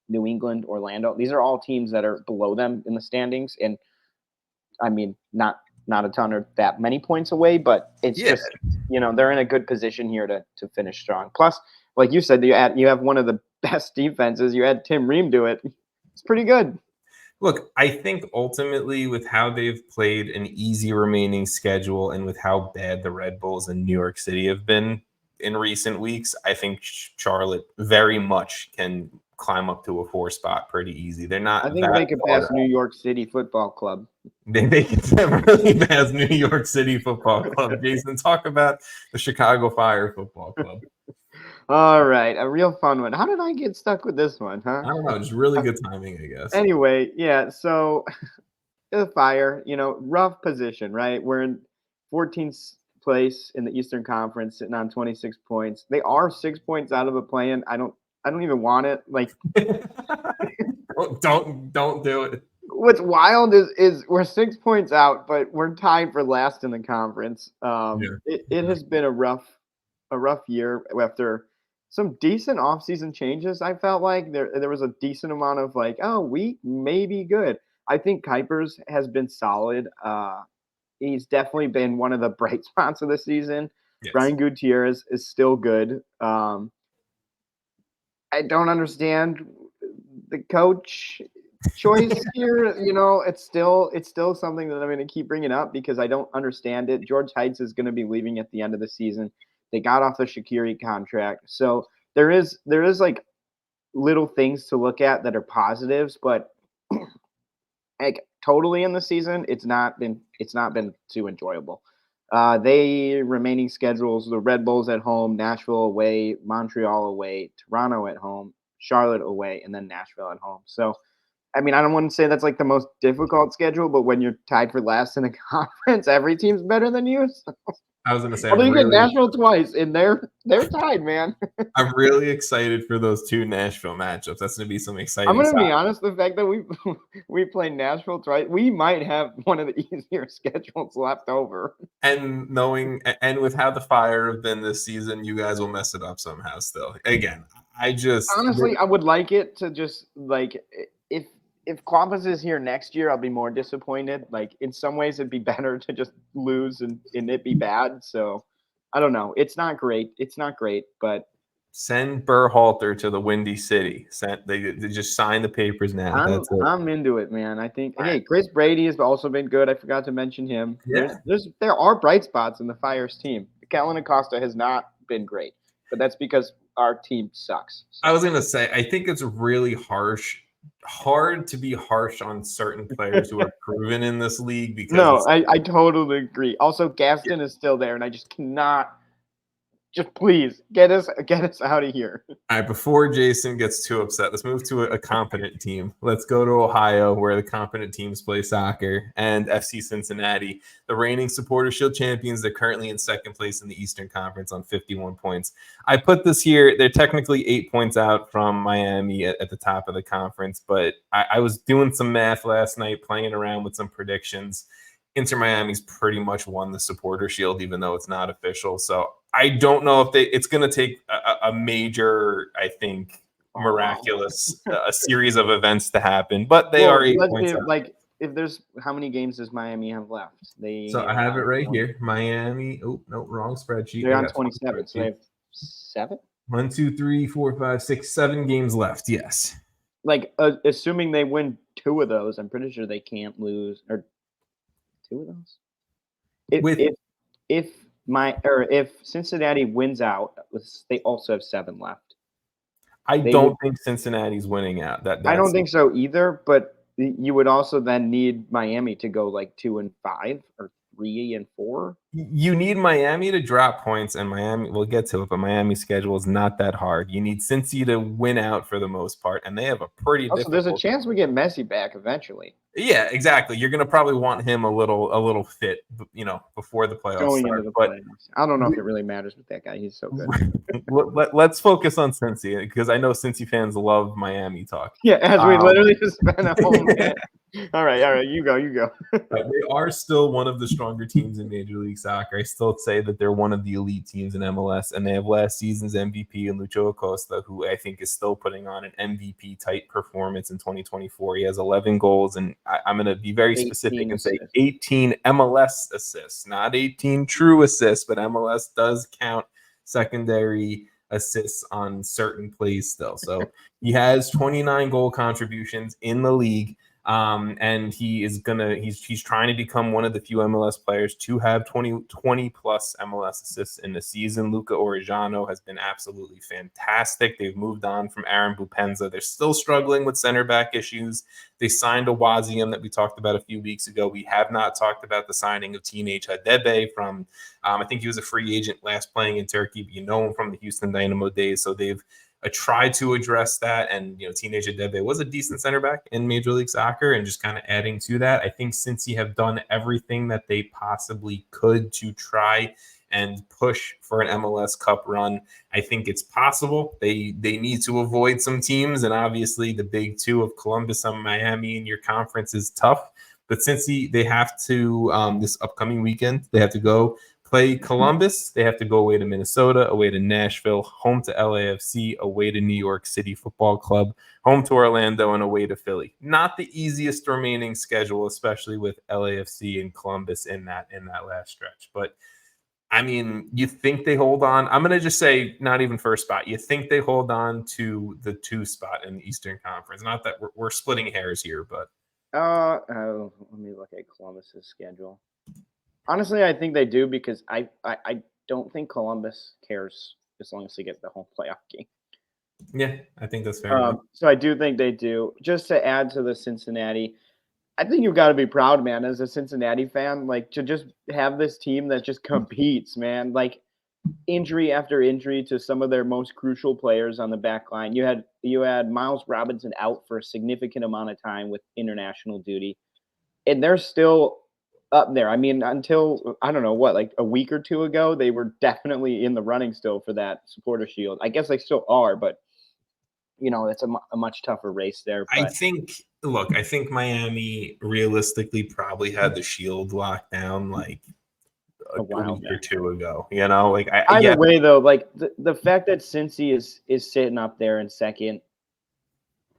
New England, Orlando. These are all teams that are below them in the standings, and I mean, not a ton or that many points away, but it's Yeah. just they're in a good position here to finish strong. Plus, like you said, you have one of the best defenses. You had Tim Ream do it. It's pretty good. Look, I think ultimately with how they've played an easy remaining schedule and with how bad the Red Bulls in New York City have been in recent weeks, I think Charlotte very much can climb up to a 4 spot pretty easy. They're I not think that they could far. pass New York City Football Club. They can definitely pass New York City Football Club. Jason, talk about the Chicago Fire Football Club. All right, a real fun one. How did I get stuck with this one, huh? I don't know, just really good timing, I guess. Anyway, yeah, so the Fire, rough position, right? We're in 14th place in the Eastern Conference, sitting on 26 points. They are 6 points out of a play-in. I don't even want it. Like, don't do it. what's wild is we're 6 points out, but we're tied for last in the conference. Yeah. It has been a rough year after some decent offseason changes. I felt like there was a decent amount of like, oh, we may be good. I think Kuipers has been solid. He's definitely been one of the bright spots of the season. Yes. Brian Gutierrez is still good. I don't understand the coach choice here. It's still something that I'm going to keep bringing up because I don't understand it. George Heitz is going to be leaving at the end of the season. They got off the Shaqiri contract, so there is like little things to look at that are positives, but like totally in the season, it's not been too enjoyable. They remaining schedules: the Red Bulls at home, Nashville away, Montreal away, Toronto at home, Charlotte away, and then Nashville at home. So, I mean, I don't want to say that's like the most difficult schedule, but when you're tied for last in the conference, every team's better than you. So. I was going to say, Although you get Nashville twice, and they're tied, man. I'm really excited for those 2 Nashville matchups. That's going to be some exciting. I'm going to be honest. The fact that we play Nashville twice, we might have one of the easier schedules left over. And with how the Fire have been this season, you guys will mess it up somehow. Still, again, honestly, I would like it to just like if Columbus is here next year, I'll be more disappointed. Like in some ways, it'd be better to just lose and it be bad. So I don't know. It's not great. But send Berhalter to the Windy City. They just sign the papers now. I'm into it, man. I think Chris Brady has also been good. I forgot to mention him. Yeah. There are bright spots in the Fire's team. Kellen Acosta has not been great, but that's because our team sucks. So. I was gonna say, I think it's really hard to be harsh on certain players who are proven in this league because I totally agree. Also, Gaston is still there, and I just cannot. Just please get us out of here. All right, before Jason gets too upset, let's move to a competent team. Let's go to Ohio, where the competent teams play soccer, and FC Cincinnati, the reigning Supporter Shield champions. They're currently in second place in the Eastern Conference on 51 points. I put this here. They're technically 8 points out from Miami at the top of the conference, but I was doing some math last night, playing around with some predictions. Inter Miami's pretty much won the Supporter Shield, even though it's not official. So I don't know if it's going to take a major, I think, miraculous a series of events to happen. But they are 8 points out. Like, if there's how many games does Miami have left? So I have it right here. Miami. Oh no, wrong spreadsheet. They're on 27. So they have 7. 1, 2, 3, 4, 5, 6, 7 games left. Yes. Like assuming they win 2 of those, I'm pretty sure they can't lose or 2 of those. If Cincinnati wins out, they also have 7 left. I don't think Cincinnati's winning out. I don't think so either. But you would also then need Miami to go like 2-5 or 3-4. You need Miami to drop points, and Miami. We'll get to it, but Miami's schedule is not that hard. You need Cincy to win out for the most part, and they have a pretty. Also, there's a chance we get Messi back eventually. Yeah, exactly. You're going to probably want him a little fit, before the playoffs going start. Into the playoffs. I don't know if it really matters with that guy. He's so good. Let's focus on Cincy because I know Cincy fans love Miami talk. Yeah, as we literally just spent a whole minute. All right, you go. They are still one of the stronger teams in Major League Soccer. I still say that they're one of the elite teams in MLS, and they have last season's MVP in Lucho Acosta, who I think is still putting on an MVP-type performance in 2024. He has 11 goals, and I'm going to be very specific and say 18 MLS assists, not 18 true assists, but MLS does count secondary assists on certain plays still. So he has 29 goal contributions in the league. And he's trying to become one of the few MLS players to have 20 plus MLS assists in the season. Luca Orejano has been absolutely fantastic. They've moved on from Aaron Bupenza. They're still struggling with center back issues. They signed a Wazium that we talked about a few weeks ago. We have not talked about the signing of Teenage Hadebe from, I think he was a free agent last playing in Turkey, but you know him from the Houston Dynamo days. So they've tried to address that. And, Teenage Hadebe was a decent center back in Major League Soccer, and just kind of adding to that. I think Cincy have done everything that they possibly could to try and push for an MLS Cup run. I think it's possible. They need to avoid some teams, and obviously the big two of Columbus and Miami in your conference is tough. But since they have to, this upcoming weekend, they have to go play Columbus. They have to go away to Minnesota, away to Nashville, home to LAFC, away to New York City Football Club, home to Orlando, and away to Philly. Not the easiest remaining schedule, especially with LAFC and Columbus in that last stretch. But I mean, you think they hold on? I'm going to just say not even first spot. You think they hold on to the 2 spot in the Eastern Conference? Not that we're splitting hairs here, but let me look at Columbus's schedule. Honestly, I think they do, because I don't think Columbus cares as long as they get the home playoff game. Yeah, I think that's fair. So I do think they do. Just to add to the Cincinnati, I think you've got to be proud, man, as a Cincinnati fan, like, to just have this team that just competes, man. Like, injury after injury to some of their most crucial players on the back line. You had Miles Robinson out for a significant amount of time with international duty, and they're still up there. I mean, until, I don't know what, like a week or two ago, they were definitely in the running still for that supporter shield. I guess they still are, but it's a much tougher race there. But I think Miami realistically probably had the shield locked down like a week or two ago. Either way, though, like the fact that Cincy is sitting up there in second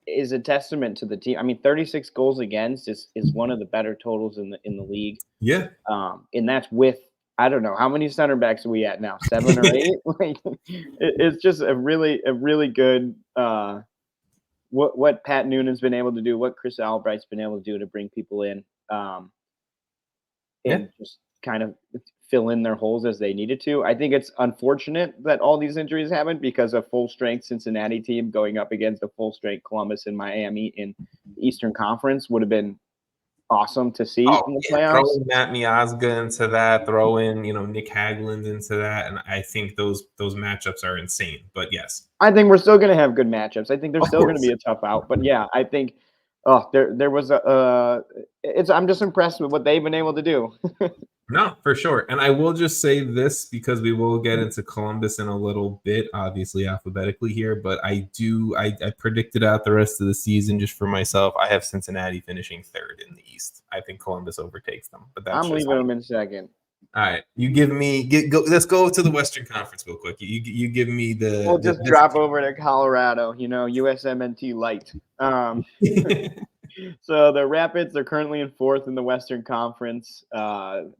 is a testament to the team. I mean, 36 goals against is one of the better totals in the league. Yeah. And that's with, I don't know, how many center backs are we at now? 7 or 8? Like, it's just a really good what Pat Noonan's been able to do, what Chris Albright's been able to do to bring people in, and just kind of fill in their holes as they needed to. I think it's unfortunate that all these injuries happened, because a full-strength Cincinnati team going up against a full-strength Columbus and Miami in the Eastern Conference would have been awesome to see in the playoffs. Throw in Matt Miazga into that, throw in, Nick Hagland into that, and I think those matchups are insane. But yes, I think we're still going to have good matchups. I think there's still going to be a tough out. But yeah, I think there was I'm just impressed with what they've been able to do. No, for sure. And I will just say this, because we will get into Columbus in a little bit, obviously alphabetically here, but I predicted out the rest of the season just for myself. I have Cincinnati finishing 3rd in the East. I think Columbus overtakes them, but I'm leaving them in second. All right, you give me let's go to the Western Conference real quick. You give me the. We'll just drop over to Colorado. USMNT light. So the Rapids are currently in 4th in the Western Conference.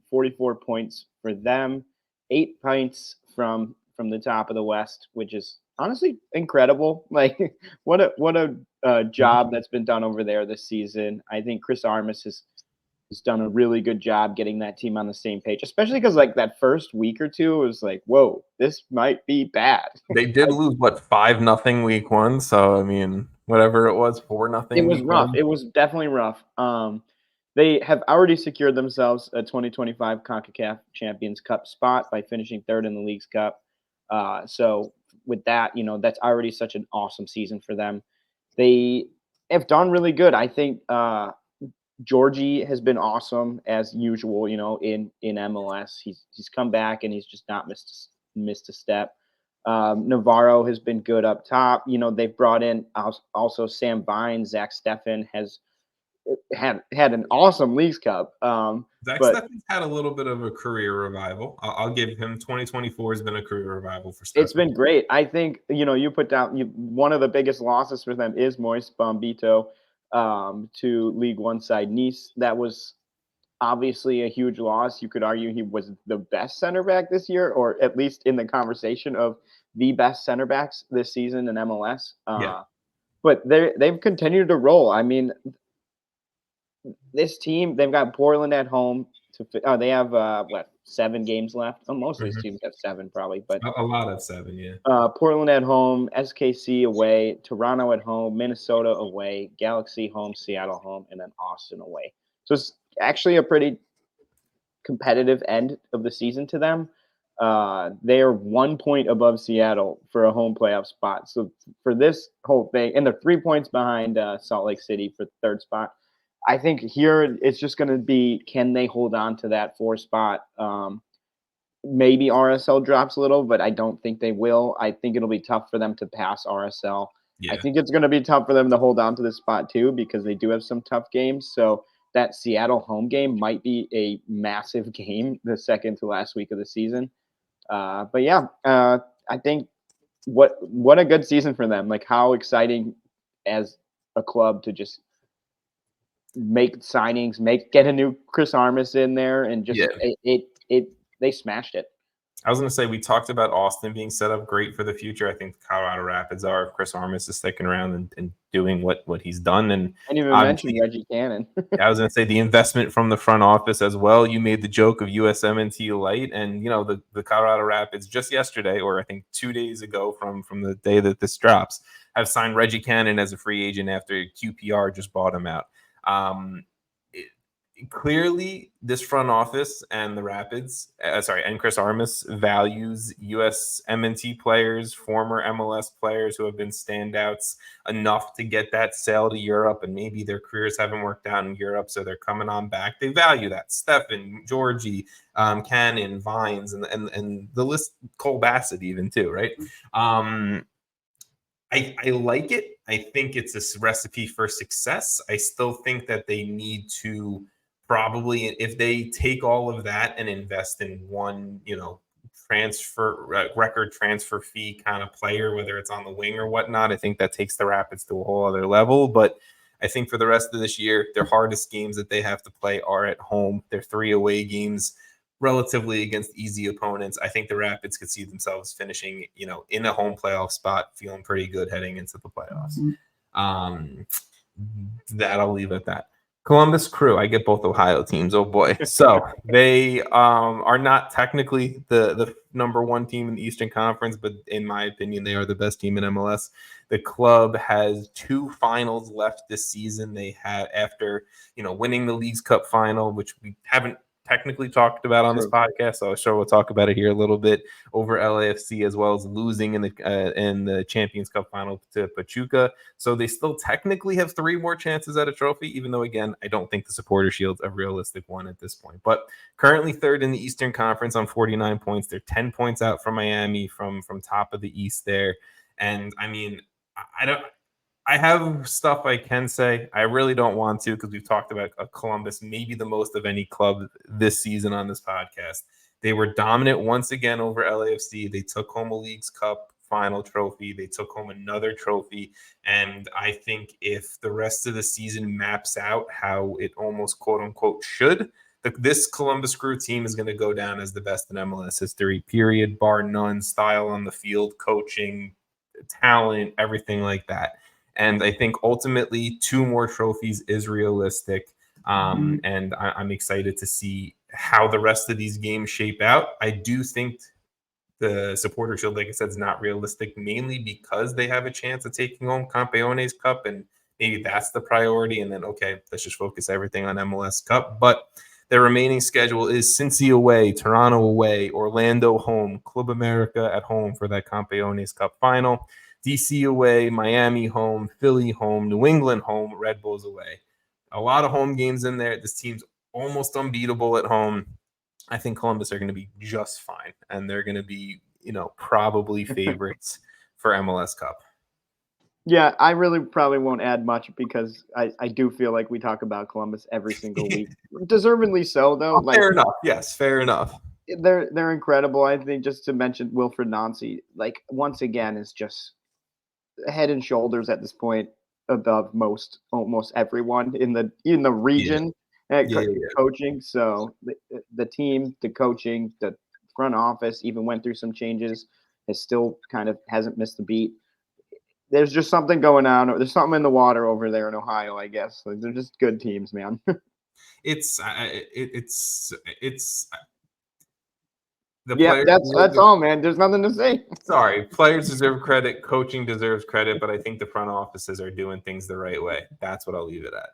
44 points for them, 8 points from the top of the West, which is honestly incredible. Like, what a job that's been done over there this season. I think Chris Armas has done a really good job getting that team on the same page, especially because like that first week or two was like, whoa, this might be bad. They did lose 5-0 week 1. So I mean, whatever it was, 4-0. It was rough. It was definitely rough. They have already secured themselves a 2025 CONCACAF Champions Cup spot by finishing 3rd in the League's Cup. So with that, that's already such an awesome season for them. They have done really good. I think Georgie has been awesome as usual, in MLS. He's come back and he's just not missed a step. Navarro has been good up top. They've brought in also Sam Vines. Zach Steffen has had an awesome Leagues Cup. Zach Steffen's had a little bit of a career revival. I'll give him 2024 has been a career revival for Steffen. It's been great. I think, you put down one of the biggest losses for them is Moise Bombito to League One side Nice. That was obviously a huge loss. You could argue he was the best center back this year, or at least in the conversation of the best center backs this season in MLS. But they've continued to roll. I mean, this team, they've got Portland at home. They have 7 games left. Oh, most of these teams have 7 probably, but A lot of 7, yeah. Portland at home, SKC away, Toronto at home, Minnesota away, Galaxy home, Seattle home, and then Austin away. So it's actually a pretty competitive end of the season to them. They are 1 point above Seattle for a home playoff spot. So for this whole thing, and they're 3 points behind Salt Lake City for the 3rd spot. I think here it's just going to be, can they hold on to that 4 spot? Maybe RSL drops a little, but I don't think they will. I think it'll be tough for them to pass RSL. Yeah. I think it's going to be tough for them to hold on to this spot too, because they do have some tough games. So that Seattle home game might be a massive game, the second to last week of the season. But yeah, I think what a good season for them. Like, how exciting as a club to just make signings, get a new Chris Armas in there, and just they smashed it. I was going to say, we talked about Austin being set up great for the future. I think the Colorado Rapids are, if Chris Armas is sticking around and doing what he's done. And I didn't even mention Reggie Cannon. I was going to say the investment from the front office as well. You made the joke of USMNT light, and the Colorado Rapids just yesterday, or I think 2 days ago from the day that this drops, have signed Reggie Cannon as a free agent after QPR just bought him out. Clearly, this front office and the Rapids, and Chris Armas values USMNT players, former MLS players who have been standouts enough to get that sale to Europe, and maybe their careers haven't worked out in Europe, so they're coming on back. They value that. Stefan, Georgie, Cannon, Vines, and the list, Cole Bassett even too, right? I like it. I think it's a recipe for success. I still think that they need to probably, if they take all of that and invest in one, record transfer fee kind of player, whether it's on the wing or whatnot, I think that takes the Rapids to a whole other level. But I think for the rest of this year, their hardest games that they have to play are at home. Their 3 away games, relatively against easy opponents. I think the Rapids could see themselves finishing, in a home playoff spot, feeling pretty good heading into the playoffs. That I'll leave at that. Columbus Crew, I get both Ohio teams. Oh boy. So they are not technically the number 1 team in the Eastern Conference, but in my opinion, they are the best team in MLS. The club has 2 finals left this season. They have, after winning the Leagues Cup final, which we haven't technically talked about on this podcast, so I'm sure we'll talk about it here a little bit, over LAFC, as well as losing in the Champions Cup final to Pachuca. So they still technically have 3 more chances at a trophy, even though, again, I don't think the Supporter Shield's a realistic one at this point. But currently 3rd in the Eastern Conference on 49 points. They're 10 points out from Miami from top of the East there. And I mean, I have stuff I can say. I really don't want to, because we've talked about Columbus maybe the most of any club this season on this podcast. They were dominant once again over LAFC. They took home a Leagues Cup final trophy. They took home another trophy. And I think if the rest of the season maps out how it almost quote unquote should, this Columbus Crew team is going to go down as the best in MLS history, period, bar none. Style on the field, coaching, talent, everything like that. And I think ultimately 2 more trophies is realistic. And I'm excited to see how the rest of these games shape out. I do think the Supporter Shield, like I said, is not realistic, mainly because they have a chance of taking home Campeones Cup, and maybe that's the priority. And then, okay, let's just focus everything on MLS Cup. But their remaining schedule is Cincy away, Toronto away, Orlando home, Club America at home for that Campeones Cup final, DC away, Miami home, Philly home, New England home, Red Bulls away. A lot of home games in there. This team's almost unbeatable at home. I think Columbus are going to be just fine, and they're going to be, probably favorites for MLS Cup. Yeah, I really probably won't add much, because I do feel like we talk about Columbus every single week. Deservedly so, though. Fair enough. Yes, fair enough. They're incredible. I think, just to mention Wilfred Nancy, once again, is just head and shoulders at this point above almost everyone in the region at coaching. So the team, the coaching, the front office even went through some changes. It still kind of hasn't missed a beat. there's just something going on. There's something in the water over there in Ohio, I guess. Like, they're just good teams, man. It's it's the Yep, players that's all, man. There's nothing to say. sorry, players deserve credit, coaching deserves credit, but I think the front offices are doing things the right way. That's what I'll leave it at.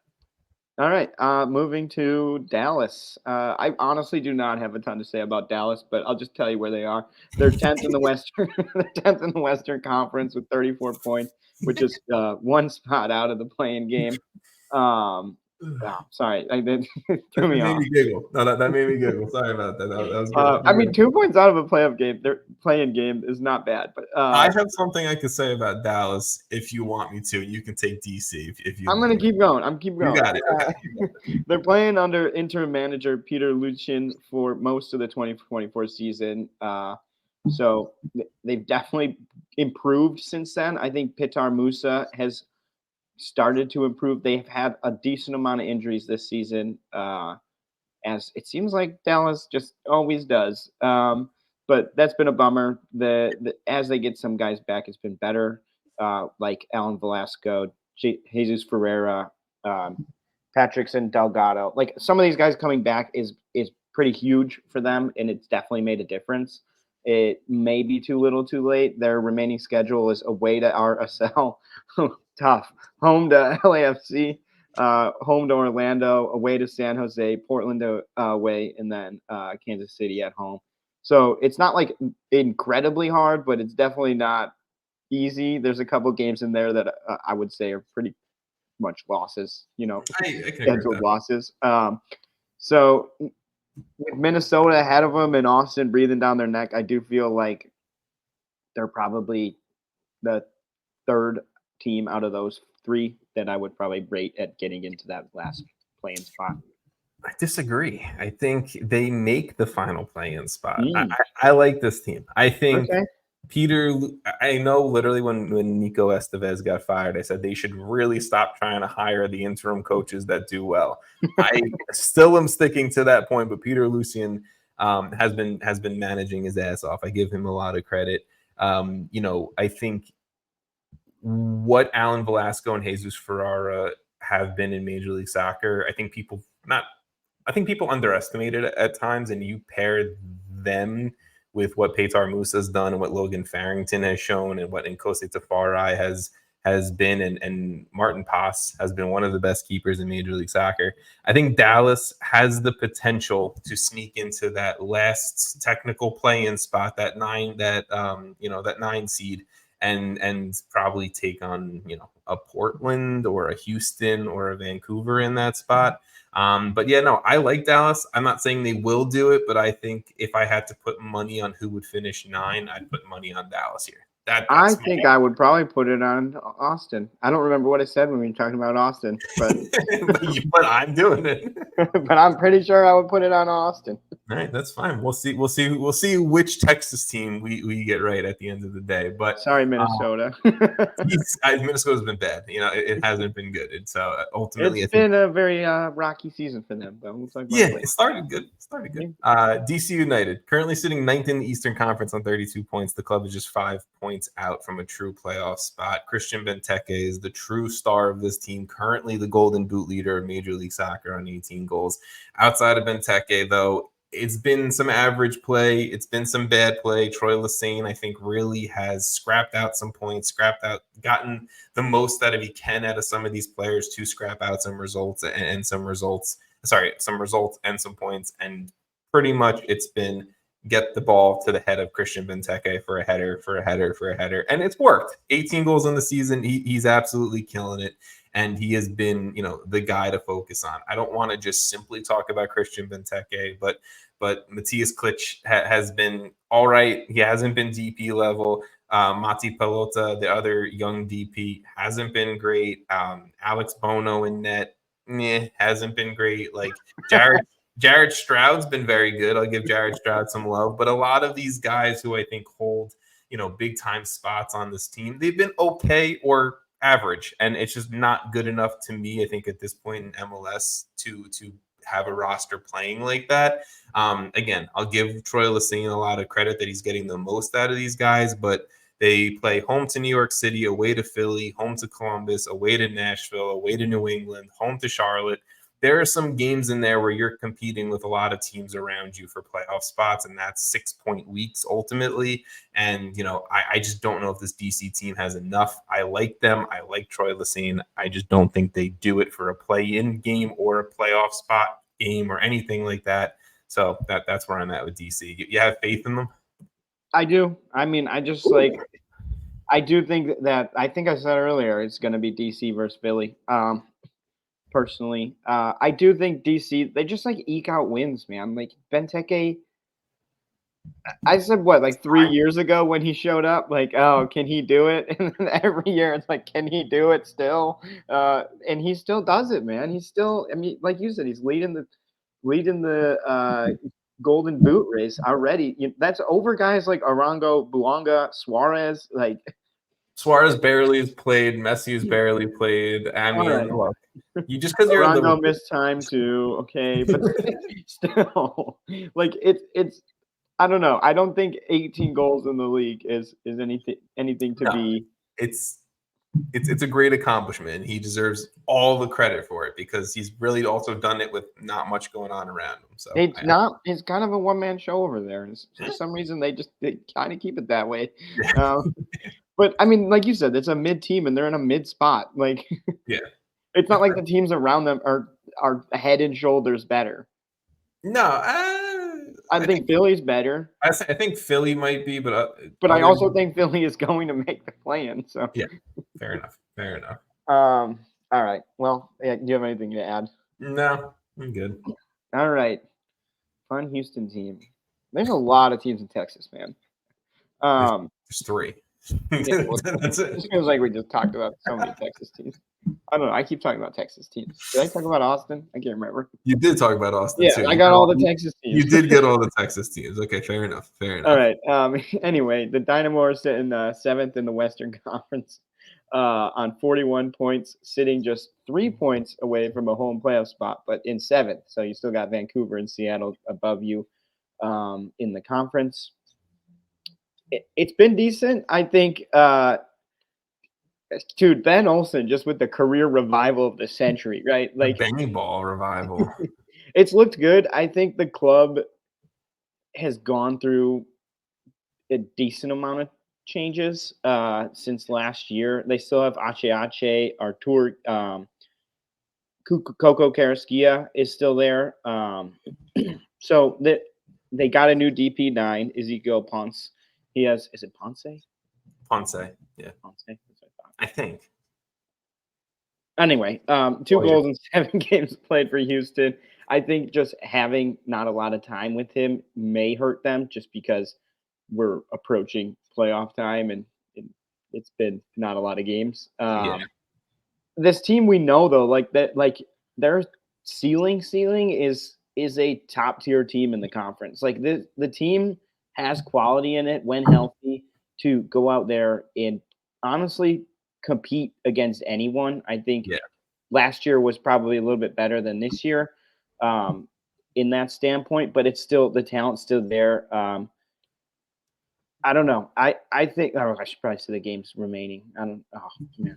All right, moving to Dallas. I honestly do not have a ton to say about Dallas, but I'll just tell you where they are. They're 10th in the Western, they're 10th in the Western Conference with 34 points, which is one spot out of the playing game. Sorry, that threw me That made off. me giggle. No, that made me giggle. Sorry about that. That was good. I mean, 2 points out of a playoff game, their playing game is not bad, but I have something I could say about Dallas if you want me to. You can take DC if you. I'm gonna keep going. I'm keep going. You got it. Okay. They're playing under interim manager Peter Lucien for most of the 2024 season. So they've definitely improved since then. I think Pitar Musa has started to improve. They've had a decent amount of injuries this season, as it seems like Dallas just always does. But that's been a bummer. As they get some guys back, it's been better. Like Alan Velasco, Jesus Ferreira, Patrickson, Delgado. Like, some of these guys coming back is pretty huge for them, and it's definitely made a difference. It may be too little, too late. Their remaining schedule is away to RSL, tough, home to LAFC, home to Orlando, away to San Jose, Portland away, and then Kansas City at home. So it's not like incredibly hard, but it's definitely not easy. There's a couple games in there that I would say are pretty much losses, I can agree with scheduled that. losses. So with Minnesota ahead of them and Austin breathing down their neck, I do feel like they're probably the third team out of those three that I would probably rate at getting into that last playing spot. I disagree. I think they make the final play-in spot. Mm. I like this team. I think Okay. Peter. I know literally when Nico Estevez got fired, I said they should really stop trying to hire the interim coaches that do well. I still am sticking to that point, but Peter Lucien has been managing his ass off. I give him a lot of credit. I think what Alan Velasco and Jesus Ferreira have been in Major League Soccer, I think people underestimate it at times, and you pair them with what Petar Musa has done and what Logan Farrington has shown and what Nkosi Tafari has been, and Martin Pass has been one of the best keepers in Major League Soccer. I think Dallas has the potential to sneak into that last technical play-in spot, that 9 seed, and probably take on a Portland or a Houston or a Vancouver in that spot. But yeah, no, I like Dallas. I'm not saying they will do it, but I think if I had to put money on who would finish 9, I'd put money on Dallas here. I think I would probably put it on Austin. I don't remember what I said when we were talking about Austin, but but I'm doing it. but I'm pretty sure I would put it on Austin. All right, that's fine. We'll see which Texas team we get right at the end of the day. But sorry, Minnesota. Minnesota's been bad. It hasn't been good. It's ultimately it's been a very rocky season for them. But it started good. DC United currently sitting 9th in the Eastern Conference on 32 points. The club is just 5 points out from a true playoff spot. Christian Benteke is the true star of this team, currently the Golden Boot leader of Major League Soccer on 18 goals. Outside of Benteke, though, it's been some average play. It's been some bad play. Troy Lesane, I think, really has scrapped out some points, gotten the most that he can out of some of these players to scrap out some results and some results and some points. And pretty much it's been get the ball to the head of Christian Benteke for a header. And it's worked. 18 goals in the season. He's absolutely killing it. And he has been, the guy to focus on. I don't want to just simply talk about Christian Benteke, but Matthias Klitsch has been all right. He hasn't been DP level. Mati Pelota, the other young DP, hasn't been great. Alex Bono in net, hasn't been great. Like Jared Stroud's been very good. I'll give Jared Stroud some love. But a lot of these guys who I think hold, big time spots on this team, they've been okay or average, and it's just not good enough to me, I think, at this point in MLS to have a roster playing like that. Again, I'll give Troy Lesane a lot of credit that he's getting the most out of these guys, but They play home to New York City, away to Philly, home to Columbus, away to Nashville, away to New England, home to Charlotte. There are some games in there where you're competing with a lot of teams around you for playoff spots, and that's 6-point weeks ultimately. And, I just don't know if this DC team has enough. I like them. I like Troy Lesesne. I just don't think they do it for a play-in game or a playoff spot game or anything like that. So that's where I'm at with DC. You have faith in them? I do. I mean, I just I do think that I think I said earlier it's going to be DC versus Philly. Personally, I do think DC they just eke out wins, man. Like Benteke, I said what 3 years ago when he showed up, oh, can he do it? And then every year it's can he do it still? And he still does it, man. He's still, I mean, like you said, he's leading the Golden Boot race already. That's over guys like Arango, Buanga, Suarez. Suarez barely has played. Messi has barely played. I mean, look, you just because you're Arango missed time too, okay, but still, it's. I don't know. I don't think 18 goals in the league is anything to be. It's a great accomplishment. He deserves all the credit for it because he's really also done it with not much going on around him. So it's kind of a one-man show over there. And for some reason, they kind of keep it that way. But I mean, like you said, it's a mid team and they're in a mid spot. It's not like the teams around them are head and shoulders better. No, I think Philly's better. I think Philly might be, but I also think Philly is going to make the play-in. So yeah, fair enough. All right. Well, do you have anything to add? No, I'm good. All right. Fun Houston team. There's a lot of teams in Texas, man. There's 3. That's it. It feels like we just talked about so many Texas teams. I don't know. I keep talking about Texas teams. Did I talk about Austin? I can't remember. You did talk about Austin, too. I got all the Texas teams. You did get all the Texas teams. Okay, fair enough. All right. Anyway, the Dynamo are sitting 7th in the Western Conference on 41 points, sitting just 3 points away from a home playoff spot, but in 7th. So you still got Vancouver and Seattle above you in the conference. It's been decent. I think, dude, Ben Olsen just with the career revival of the century, right? Benny Ball revival. It's looked good. I think the club has gone through a decent amount of changes since last year. They still have Ache, Artur, Coco Carrasquilla is still there. So they got a new DP9, Ezequiel Ponce. He has, is it Ponce? Ponce, yeah. Ponce, that's what I think. Anyway, 2 goals in 7 games played for Houston. I think just having not a lot of time with him may hurt them just because we're approaching playoff time and it's been not a lot of games. This team we know though, their ceiling is a top tier team in the conference. The team has quality in it when healthy to go out there and honestly compete against anyone. I think last year was probably a little bit better than this year in that standpoint, but it's still, the talent's still there. I don't know. I think, I should probably see the games remaining. It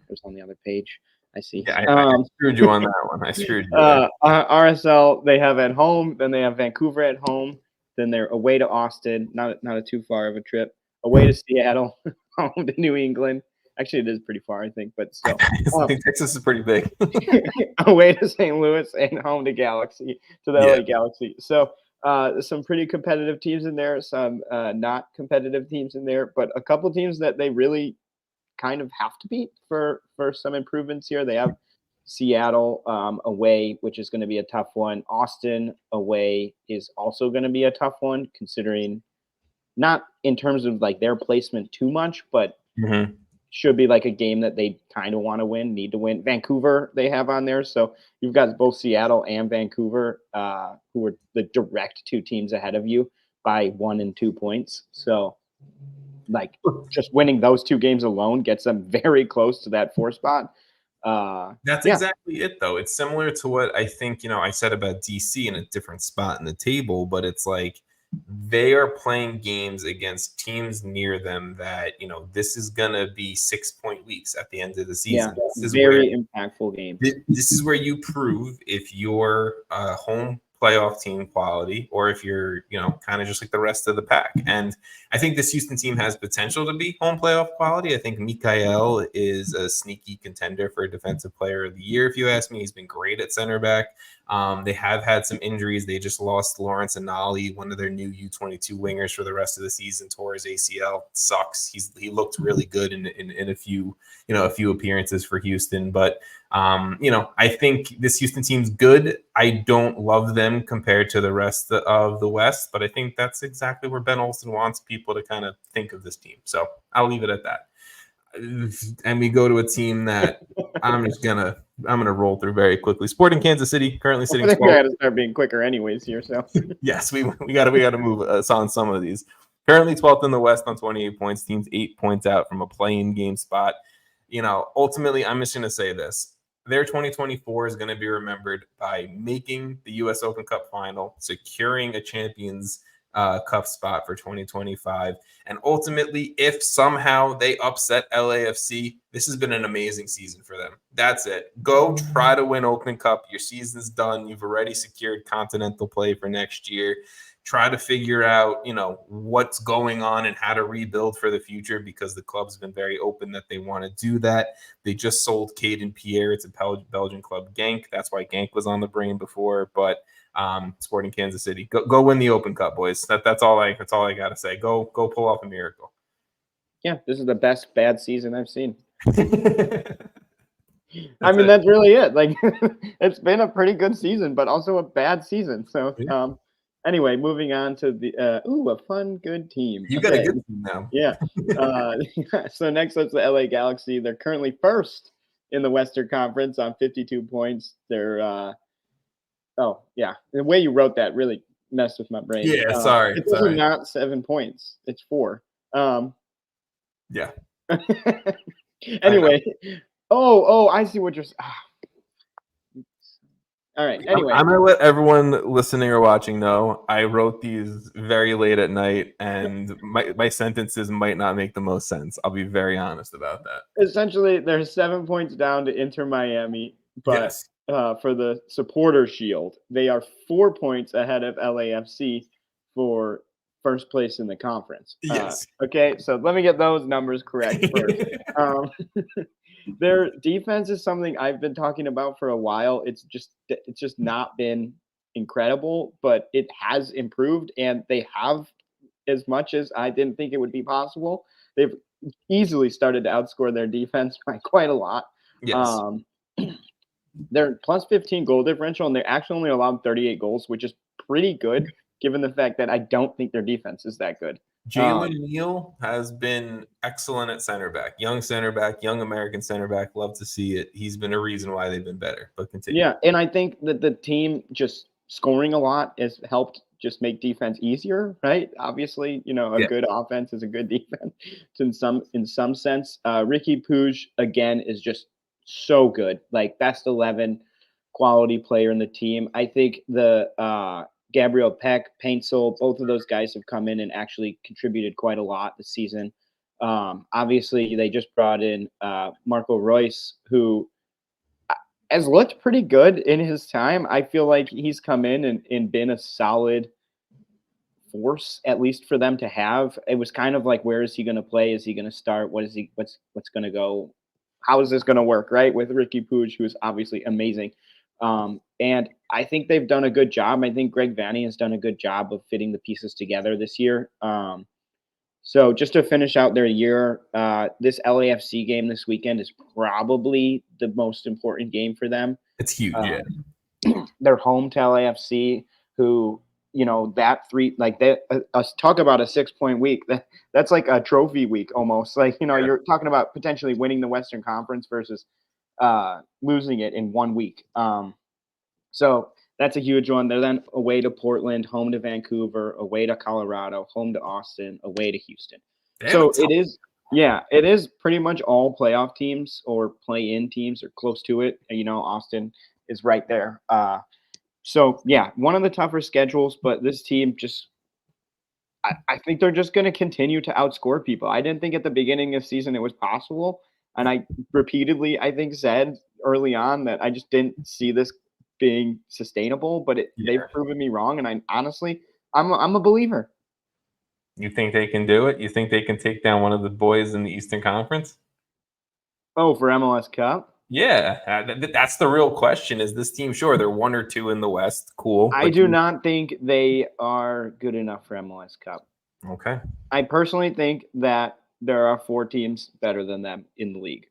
was on the other page. I see. Yeah, I screwed you on that one. I screwed you. RSL, they have at home, then they have Vancouver at home, then they're away to Austin, not a too far of a trip, away to Seattle, home to New England. Actually, it is pretty far, I think, but still. I think Texas is pretty big. Away to St. Louis and home to the LA Galaxy. So some pretty competitive teams in there, some not competitive teams in there, but a couple teams that they really kind of have to beat for some improvements here. They have Seattle away, which is going to be a tough one. Austin away is also going to be a tough one, considering not in terms of their placement too much, but should be a game that they kind of want to win, need to win. Vancouver they have on there. So you've got both Seattle and Vancouver who are the direct 2 teams ahead of you by 1 and 2 points. So just winning those 2 games alone gets them very close to that 4 spot. That's exactly it, though. It's similar to what I think, I said about DC in a different spot in the table, but it's they are playing games against teams near them that, this is going to be 6-point weeks at the end of the season. Yeah, This is very impactful game. this is where you prove if you're a home playoff team quality or if you're, kind of just like the rest of the pack. And I think this Houston team has potential to be home playoff quality. I think Mikael is a sneaky contender for Defensive Player of the Year. If you ask me, he's been great at center back. They have had some injuries. They just lost Lawrence Anali, one of their new U22 wingers, for the rest of the season. Tore his ACL. Sucks. He looked really good in a few appearances for Houston, but I think this Houston team's good. I don't love them compared to the rest of the West, but I think that's exactly where Ben Olsen wants people to kind of think of this team. So I'll leave it at that. And we go to a team that I'm gonna roll through very quickly. Sporting Kansas City, currently sitting 12th. I think we got to start being quicker anyways here. So yes, we gotta move us on some of these. Currently 12th in the West on 28 points. Team's 8 points out from a play-in game spot. Ultimately, I'm just gonna say this. Their 2024 is going to be remembered by making the U.S. Open Cup final, securing a Champions Cup spot for 2025, and ultimately, if somehow they upset LAFC, this has been an amazing season for them. That's it. Go try to win Open Cup. Your season's done. You've already secured continental play for next year. Try to figure out, what's going on and how to rebuild for the future, because the club's been very open that they want to do that. They just sold Caden Pierre. It's a Belgian club, Genk. That's why Genk was on the brain before. But Sporting Kansas City, go win the Open Cup, boys. That's all I got to say. Go pull off a miracle. Yeah, this is the best bad season I've seen. I mean, that's really it. Like, it's been a pretty good season, but also a bad season. So, anyway, moving on to the a fun, good team. You got a good team now. Yeah. So next up's the LA Galaxy. They're currently first in the Western Conference on 52 points. They're the way you wrote that really messed with my brain. Yeah, sorry. It's actually not 7 points. It's 4. Yeah. Anyway. Oh, I see what you're saying. All right. Anyway, I'm going to let everyone listening or watching know I wrote these very late at night, and my sentences might not make the most sense. I'll be very honest about that. Essentially, they're 7 points down to Inter Miami, but for the Supporter Shield, they are 4 points ahead of LAFC for first place in the conference. Yes. Okay, so let me get those numbers correct first. Their defense is something I've been talking about for a while. It's just not been incredible, but it has improved, and they have, as much as I didn't think it would be possible, they've easily started to outscore their defense by quite a lot. Yes. They're plus 15 goal differential, and they actually only allowed 38 goals, which is pretty good given the fact that I don't think their defense is that good. Jalen Neal has been excellent at center back, young American center back. Love to see it. He's been a reason why they've been better. But continue. Yeah, and I think that the team just scoring a lot has helped just make defense easier, right? Obviously, a good offense is a good defense in some sense. Ricky Puig, again, is just so good, like best 11 quality player in the team. I think the Gabriel Peck, Paintsel, both of those guys have come in and actually contributed quite a lot this season. Obviously, they just brought in Marco Reus, who has looked pretty good in his time. I feel like he's come in and been a solid force, at least for them to have. It was kind of like, where is he going to play? Is he going to start? What's going to go? How is this going to work, right? With Ricky Puig, who is obviously amazing. And I think they've done a good job. I think Greg Vanney has done a good job of fitting the pieces together this year. So just to finish out their year, this LAFC game this weekend is probably the most important game for them. It's huge. Yeah. They're home to LAFC, who, talk about a 6 point week. That's like a trophy week almost. Like, you're talking about potentially winning the Western Conference versus losing it in 1 week. So that's a huge one. They're then away to Portland, home to Vancouver, away to Colorado, home to Austin, away to Houston. So it is pretty much all playoff teams or play-in teams or close to it. Austin is right there. So one of the tougher schedules, but this team just I think they're just going to continue to outscore people. I didn't think at the beginning of the season it was possible, and I repeatedly, I think, said early on that I just didn't see this being sustainable. But they've Yeah. proven me wrong, and I'm a believer. You think they can do it? You think they can take down one of the boys in the Eastern Conference? Oh, for MLS Cup, Yeah, that's the real question. Is this team sure they're 1 or 2 in the West? Cool, I but do not think they are good enough for MLS Cup. okay. I personally think that there are 4 teams better than them in the league.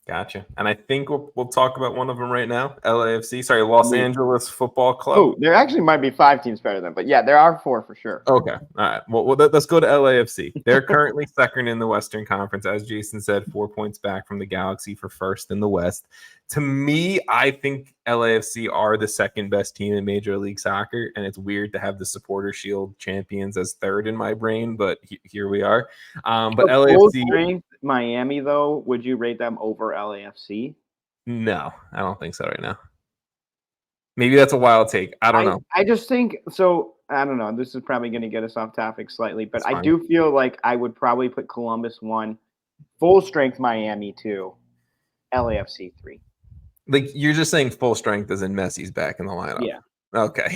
Gotcha. And I think we'll talk about one of them right now. LAFC, sorry, Los Angeles Football Club. Oh, there actually might be 5 teams better than, but yeah, there are 4 for sure. Okay. All right. Well, let's go to LAFC. They're currently second in the Western Conference. As Jason said, 4 points back from the Galaxy for first in the West. To me, I think LAFC are the second best team in Major League Soccer, and it's weird to have the Supporter Shield champions as third in my brain, but here we are. But Full LAFC, strength Miami, though, would you rate them over LAFC? no, I don't think so right now. Maybe that's a wild take. I don't know. I just think so. I don't know. This is probably going to get us off topic slightly, but That's I fine. do feel like I would probably put Columbus 1, full strength Miami 2, LAFC 3. Like, you're just saying full strength as in Messi's back in the lineup. Yeah. Okay.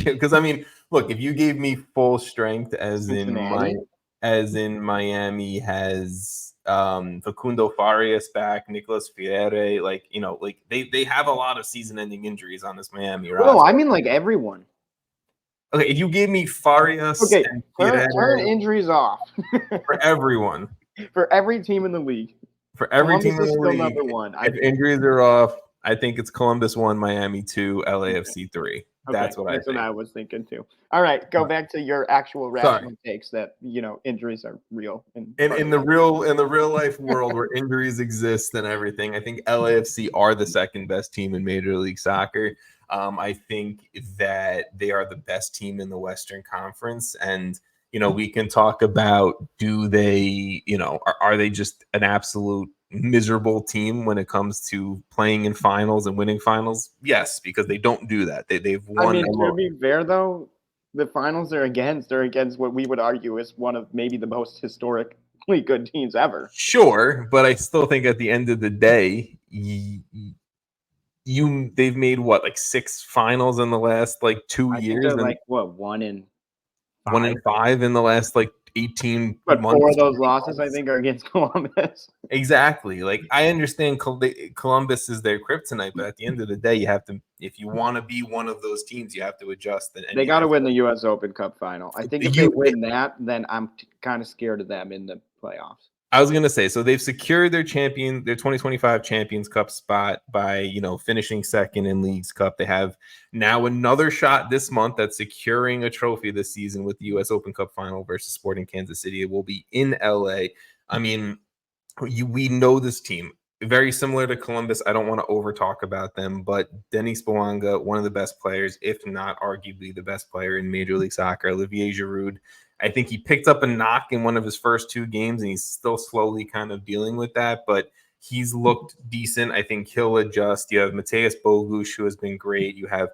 Because I mean, look, if you gave me full strength as Cincinnati. in Miami has Facundo Farias back, Nicolas Freire, like, you know, like they have a lot of season-ending injuries on this Miami roster. No, I mean like everyone. Okay, if you gave me Farias Okay, and turn Freire injuries off for everyone, for every team in the league. for every Columbus team in is the still league, number 1. if injuries are off, I think it's Columbus 1, Miami 2, LAFC 3. That's what I think. What I was thinking too. All right, go back to your actual rational takes that injuries are real. In the real life world where injuries exist and everything, I think LAFC are the second best team in Major League Soccer. I think that they are the best team in the Western Conference, and we can talk about, do they, are they just an absolute miserable team when it comes to playing in finals and winning finals? Yes, because they don't do that. They've won. I mean, to be fair though, the finals they're against what we would argue is one of maybe the most historically good teams ever. Sure, but I still think at the end of the day, they've made what, like 6 finals in the last like 2 I think years, they're and like what 1 in 5? 1 in 5 in the last like 18 But months. 4 of those losses, I think, are against Columbus. Exactly. Like, I understand Columbus is their kryptonite, but at the end of the day, you have to, if you want to be one of those teams, you have to adjust. And They got to win the U.S. Open Cup final. I think if they win that, then I'm kind of scared of them in the playoffs. I was going to say, so they've secured their 2025 Champions Cup spot by, finishing second in Leagues Cup. They have now another shot this month at securing a trophy this season with the U.S. Open Cup final versus Sporting Kansas City. It will be in L.A. I mean, we know this team. Very similar to Columbus. I don't want to over talk about them, but Denis Bouanga, one of the best players, if not arguably the best player in Major League Soccer. Olivier Giroud, I think he picked up a knock in one of his first 2 games, and he's still slowly kind of dealing with that, but he's looked decent. I think he'll adjust. You have Mateus Bogusz, who has been great. You have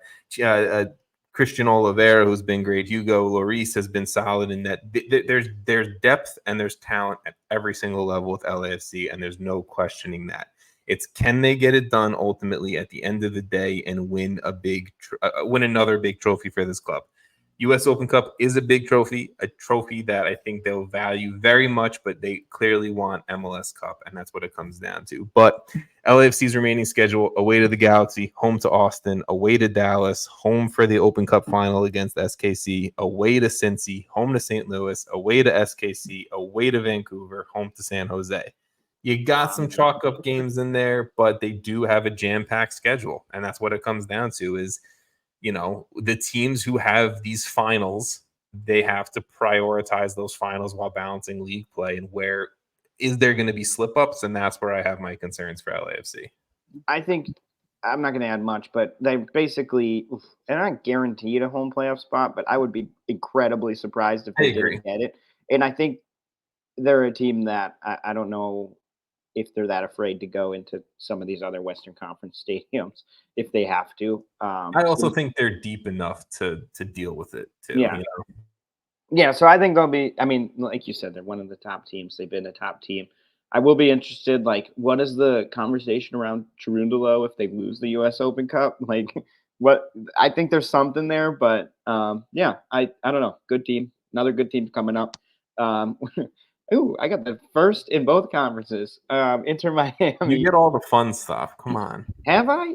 Christian Oliveira, who's been great. Hugo Lloris has been solid in that. There's depth and there's talent at every single level with LAFC, and there's no questioning that. It's, can they get it done ultimately at the end of the day and win win another big trophy for this club? U.S. Open Cup is a big trophy, a trophy that I think they'll value very much, but they clearly want MLS Cup, and that's what it comes down to. But LAFC's remaining schedule: away to the Galaxy, home to Austin, away to Dallas, home for the Open Cup final against SKC, away to Cincy, home to St. Louis, away to SKC, away to Vancouver, home to San Jose. You got some chalk up games in there, but they do have a jam-packed schedule, and that's what it comes down to is, the teams who have these finals, they have to prioritize those finals while balancing league play. And where is there going to be slip-ups? And that's where I have my concerns for LAFC. I think I'm not going to add much, but they're not guaranteed a home playoff spot, but I would be incredibly surprised if they didn't get it. And I think they're a team that I don't know if they're that afraid to go into some of these other Western Conference stadiums if they have to. I also think they're deep enough to deal with it too. Yeah. Yeah, so I think they'll be. I mean, like you said, they're one of the top teams. They've been a top team. I will be interested. Like, what is the conversation around Cherundolo if they lose the U.S. Open Cup? Like, what? I think there's something there, but yeah, I don't know. Good team, another good team coming up. Um, ooh, I got the first in both conferences. Inter You Miami. get all the fun stuff. Come on. Have I?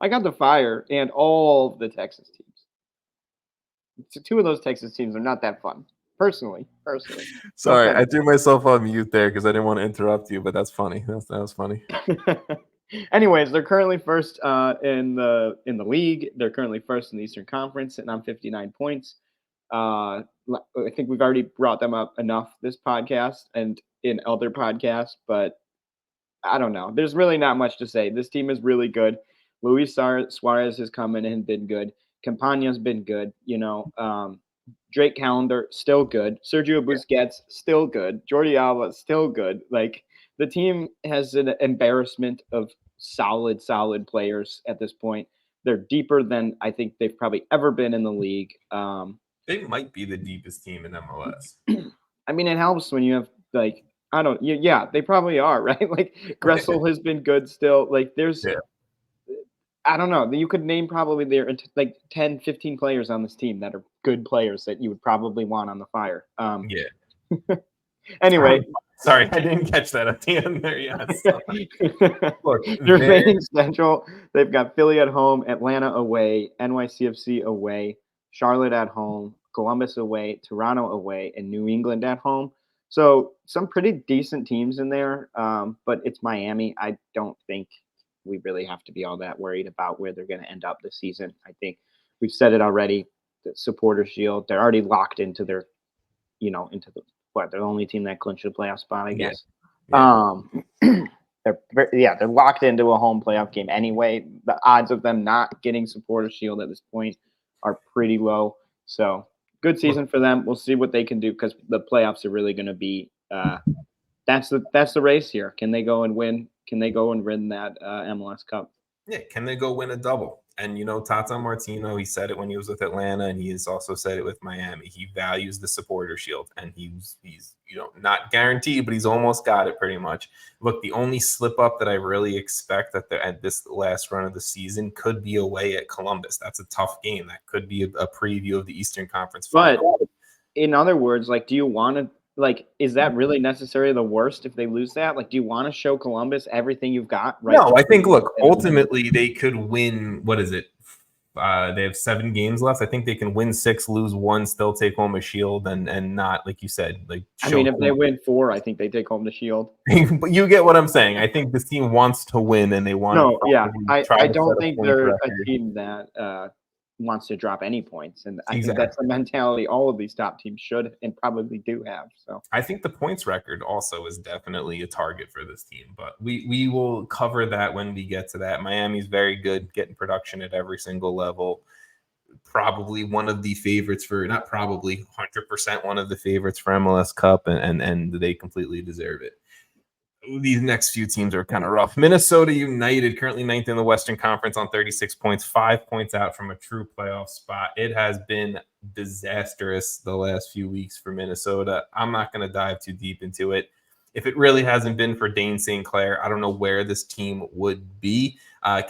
I got the Fire and all the Texas teams. So two of those Texas teams are not that fun. Personally. No Sorry, I offense. threw myself on mute there because I didn't want to interrupt you, but that's funny. That was funny. Anyways, they're currently first in the league. They're currently first in the Eastern Conference, and on 59 points. I think we've already brought them up enough this podcast and in other podcasts, but I don't know. There's really not much to say. This team is really good. Luis Suarez has come in and been good. Campagna's been good. Drake Callender still good. Sergio Busquets still good. Jordi Alba still good. Like the team has an embarrassment of solid players at this point. They're deeper than I think they've probably ever been in the league. They might be the deepest team in MLS. I mean, it helps when you have like I don't. Yeah, they probably are, right? Like Gressel has been good still. Like there's Yeah. I don't know. You could name probably there like 10, 15 players on this team that are good players that you would probably want on the Fire. Yeah. Anyway, sorry, I didn't catch that at the end there. Yes. Look, the remaining schedule, they've got Philly at home, Atlanta away, NYCFC away, Charlotte at home, Columbus away, Toronto away, and New England at home. So some pretty decent teams in there, but it's Miami. I don't think we really have to be all that worried about where they're going to end up this season. I think we've said it already. The Supporter Shield, they're already locked into their, into the they're the only team that clinched a playoff spot, I guess. Yeah. They're locked into a home playoff game anyway. The odds of them not getting Supporter Shield at this point are pretty low. So good season for them. We'll see what they can do because the playoffs are really going to be. That's the race here. Can they go and win? Can they go and win that MLS Cup? Yeah, can they go win a double? And Tata Martino, he said it when he was with Atlanta, and he has also said it with Miami. He values the Supporter Shield, and he's not guaranteed, but he's almost got it pretty much. Look, the only slip up that I really expect at this last run of the season could be away at Columbus. That's a tough game. That could be a preview of the Eastern Conference Final. But in other words, like, do you want to? Like, is that really necessarily the worst if they lose that? Like, do you want to show Columbus everything you've got? Right. No, I think, look, ultimately they could win. What is it? They have 7 games left. I think they can win 6, lose 1, still take home a shield, and not, like you said, like. I mean, if they win 4, I think they take home the shield. But you get what I'm saying. I think this team wants to win, and they want. No, yeah, I don't think they're a team that wants to drop any points, and I think that's the mentality all of these top teams should and probably do have. So I think the points record also is definitely a target for this team, but we will cover that when we get to that. Miami's very good, getting production at every single level. Probably one of the favorites for, not probably, 100% one of the favorites for MLS Cup, and they completely deserve it. These next few teams are kind of rough. Minnesota United, currently 9th in the Western Conference on 36 points, 5 points out from a true playoff spot. It has been disastrous the last few weeks for Minnesota. I'm not going to dive too deep into it. If it really hasn't been for Dane St. Clair, I don't know where this team would be.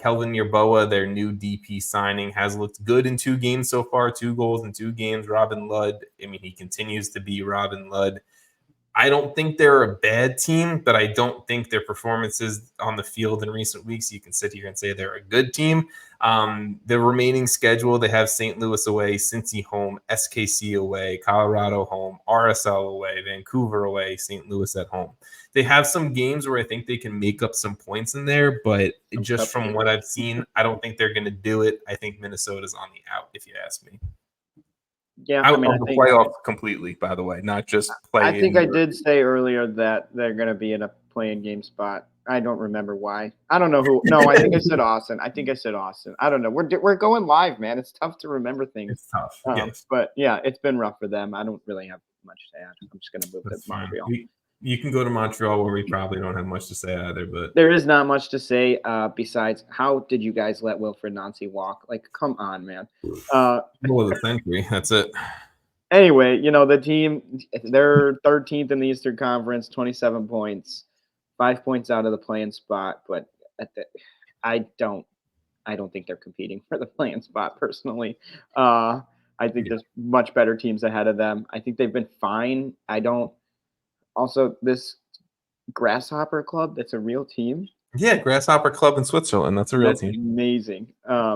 Kelvin Yerboa, their new DP signing, has looked good in 2 games so far, 2 goals in 2 games. Robin Ludd, I mean, he continues to be Robin Ludd. I don't think they're a bad team, but I don't think their performances on the field in recent weeks, you can sit here and say they're a good team. The remaining schedule, they have St. Louis away, Cincy home, SKC away, Colorado home, RSL away, Vancouver away, St. Louis at home. They have some games where I think they can make up some points in there, but just from what I've seen, I don't think they're going to do it. I think Minnesota's on the out, if you ask me. Yeah, I think the playoffs completely, by the way, not just play. I think I did say earlier that they're going to be in a play-in game spot. I don't remember why. I don't know who. No, I think I said Austin. I don't know. We're going live, man. It's tough to remember things. It's tough. Yes. But yeah, it's been rough for them. I don't really have much to add. I'm just going to move to Montreal. You can go to Montreal where we probably don't have much to say either, but there is not much to say besides how did you guys let Wilfried Nancy walk? Like, come on, man. Goal of the century. That's it. Anyway, the team, they're 13th in the Eastern Conference, 27 points, 5 points out of the play-in spot. But I don't think they're competing for the play-in spot personally. I think there's much better teams ahead of them. I think they've been fine. Also, this Grasshopper Club, that's a real team. Yeah, Grasshopper Club in Switzerland. That's a real team. Amazing. I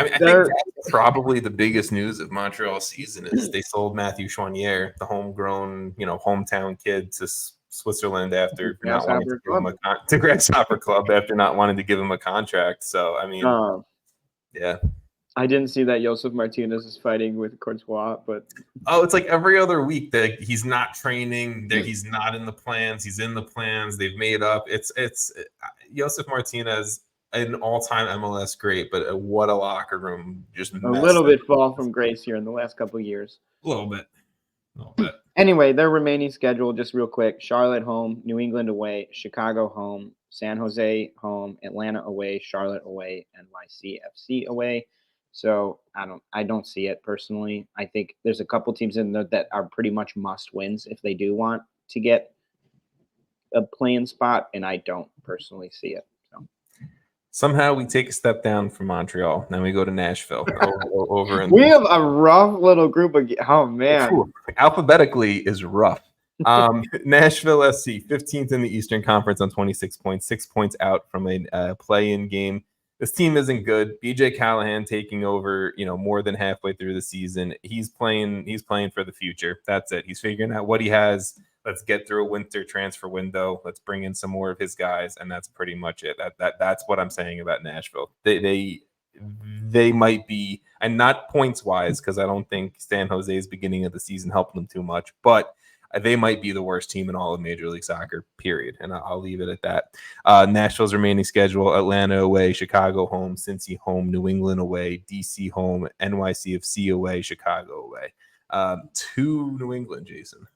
mean, I think that's probably the biggest news of Montreal season is they sold Matthew Choinière, the homegrown, hometown kid, to Switzerland after not wanting to give him to Grasshopper Club after not wanting to give him a contract. So I mean, yeah. I didn't see that Josef Martinez is fighting with Courtois, but it's like every other week that he's not training, that he's not in the plans. He's in the plans. They've made up. It's Josef Martinez, an all-time MLS great, but what a locker room! Just a little bit fall from grace here in the last couple of years. A little bit. Anyway, their remaining schedule, just real quick: Charlotte home, New England away, Chicago home, San Jose home, Atlanta away, Charlotte away, NYCFC away. So I don't see it personally. I think there's a couple teams in there that are pretty much must wins if they do want to get a play-in spot, and I don't personally see it. So somehow we take a step down from Montreal, then we go to Nashville. We have a rough little group of man. Alphabetically is rough. Nashville SC, 15th in the Eastern Conference on 26 points, 6 points out from a play-in game. This team isn't good. BJ Callahan taking over, more than halfway through the season. He's playing for the future. That's it. He's figuring out what he has. Let's get through a winter transfer window. Let's bring in some more of his guys, and that's pretty much it. That's what I'm saying about Nashville. They might be, and not points wise, because I don't think San Jose's beginning of the season helped them too much, but they might be the worst team in all of Major League Soccer, period. And I'll leave it at that. Nashville's remaining schedule: Atlanta away, Chicago home, Cincy home, New England away, DC home, NYCFC away, Chicago away. To New England, Jason.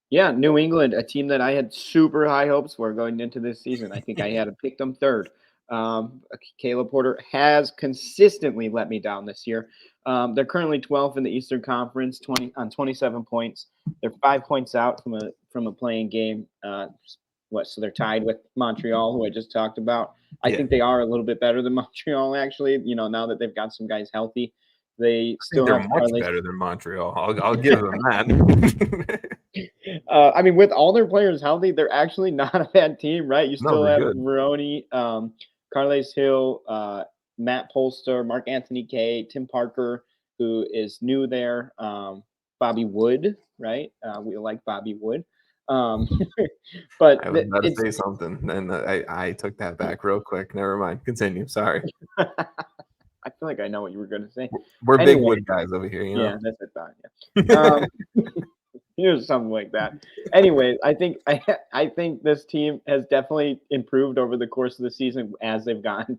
Yeah, New England, a team that I had super high hopes for going into this season. I think I had picked them third. Caleb Porter has consistently let me down this year. They're currently 12th in the Eastern Conference, 27 points. They're 5 points out from a playing game. So they're tied with Montreal, who I just talked about. I think they are a little bit better than Montreal, actually. Now that they've got some guys healthy, they're much better than Montreal. I'll give them that. I mean, with all their players healthy, they're actually not a bad team, right? You still have Veroni, Carles Hill, Matt Polster, Mark Anthony Kaye, Tim Parker, who is new there, Bobby Wood, right? We like Bobby Wood. But I was about to say something, and I took that back real quick. Never mind. Continue. Sorry. I feel like I know what you were going to say. We're big Wood guys over here, Yeah, that's it. Yeah. Here's something like that. Anyway, I think this team has definitely improved over the course of the season as they've gotten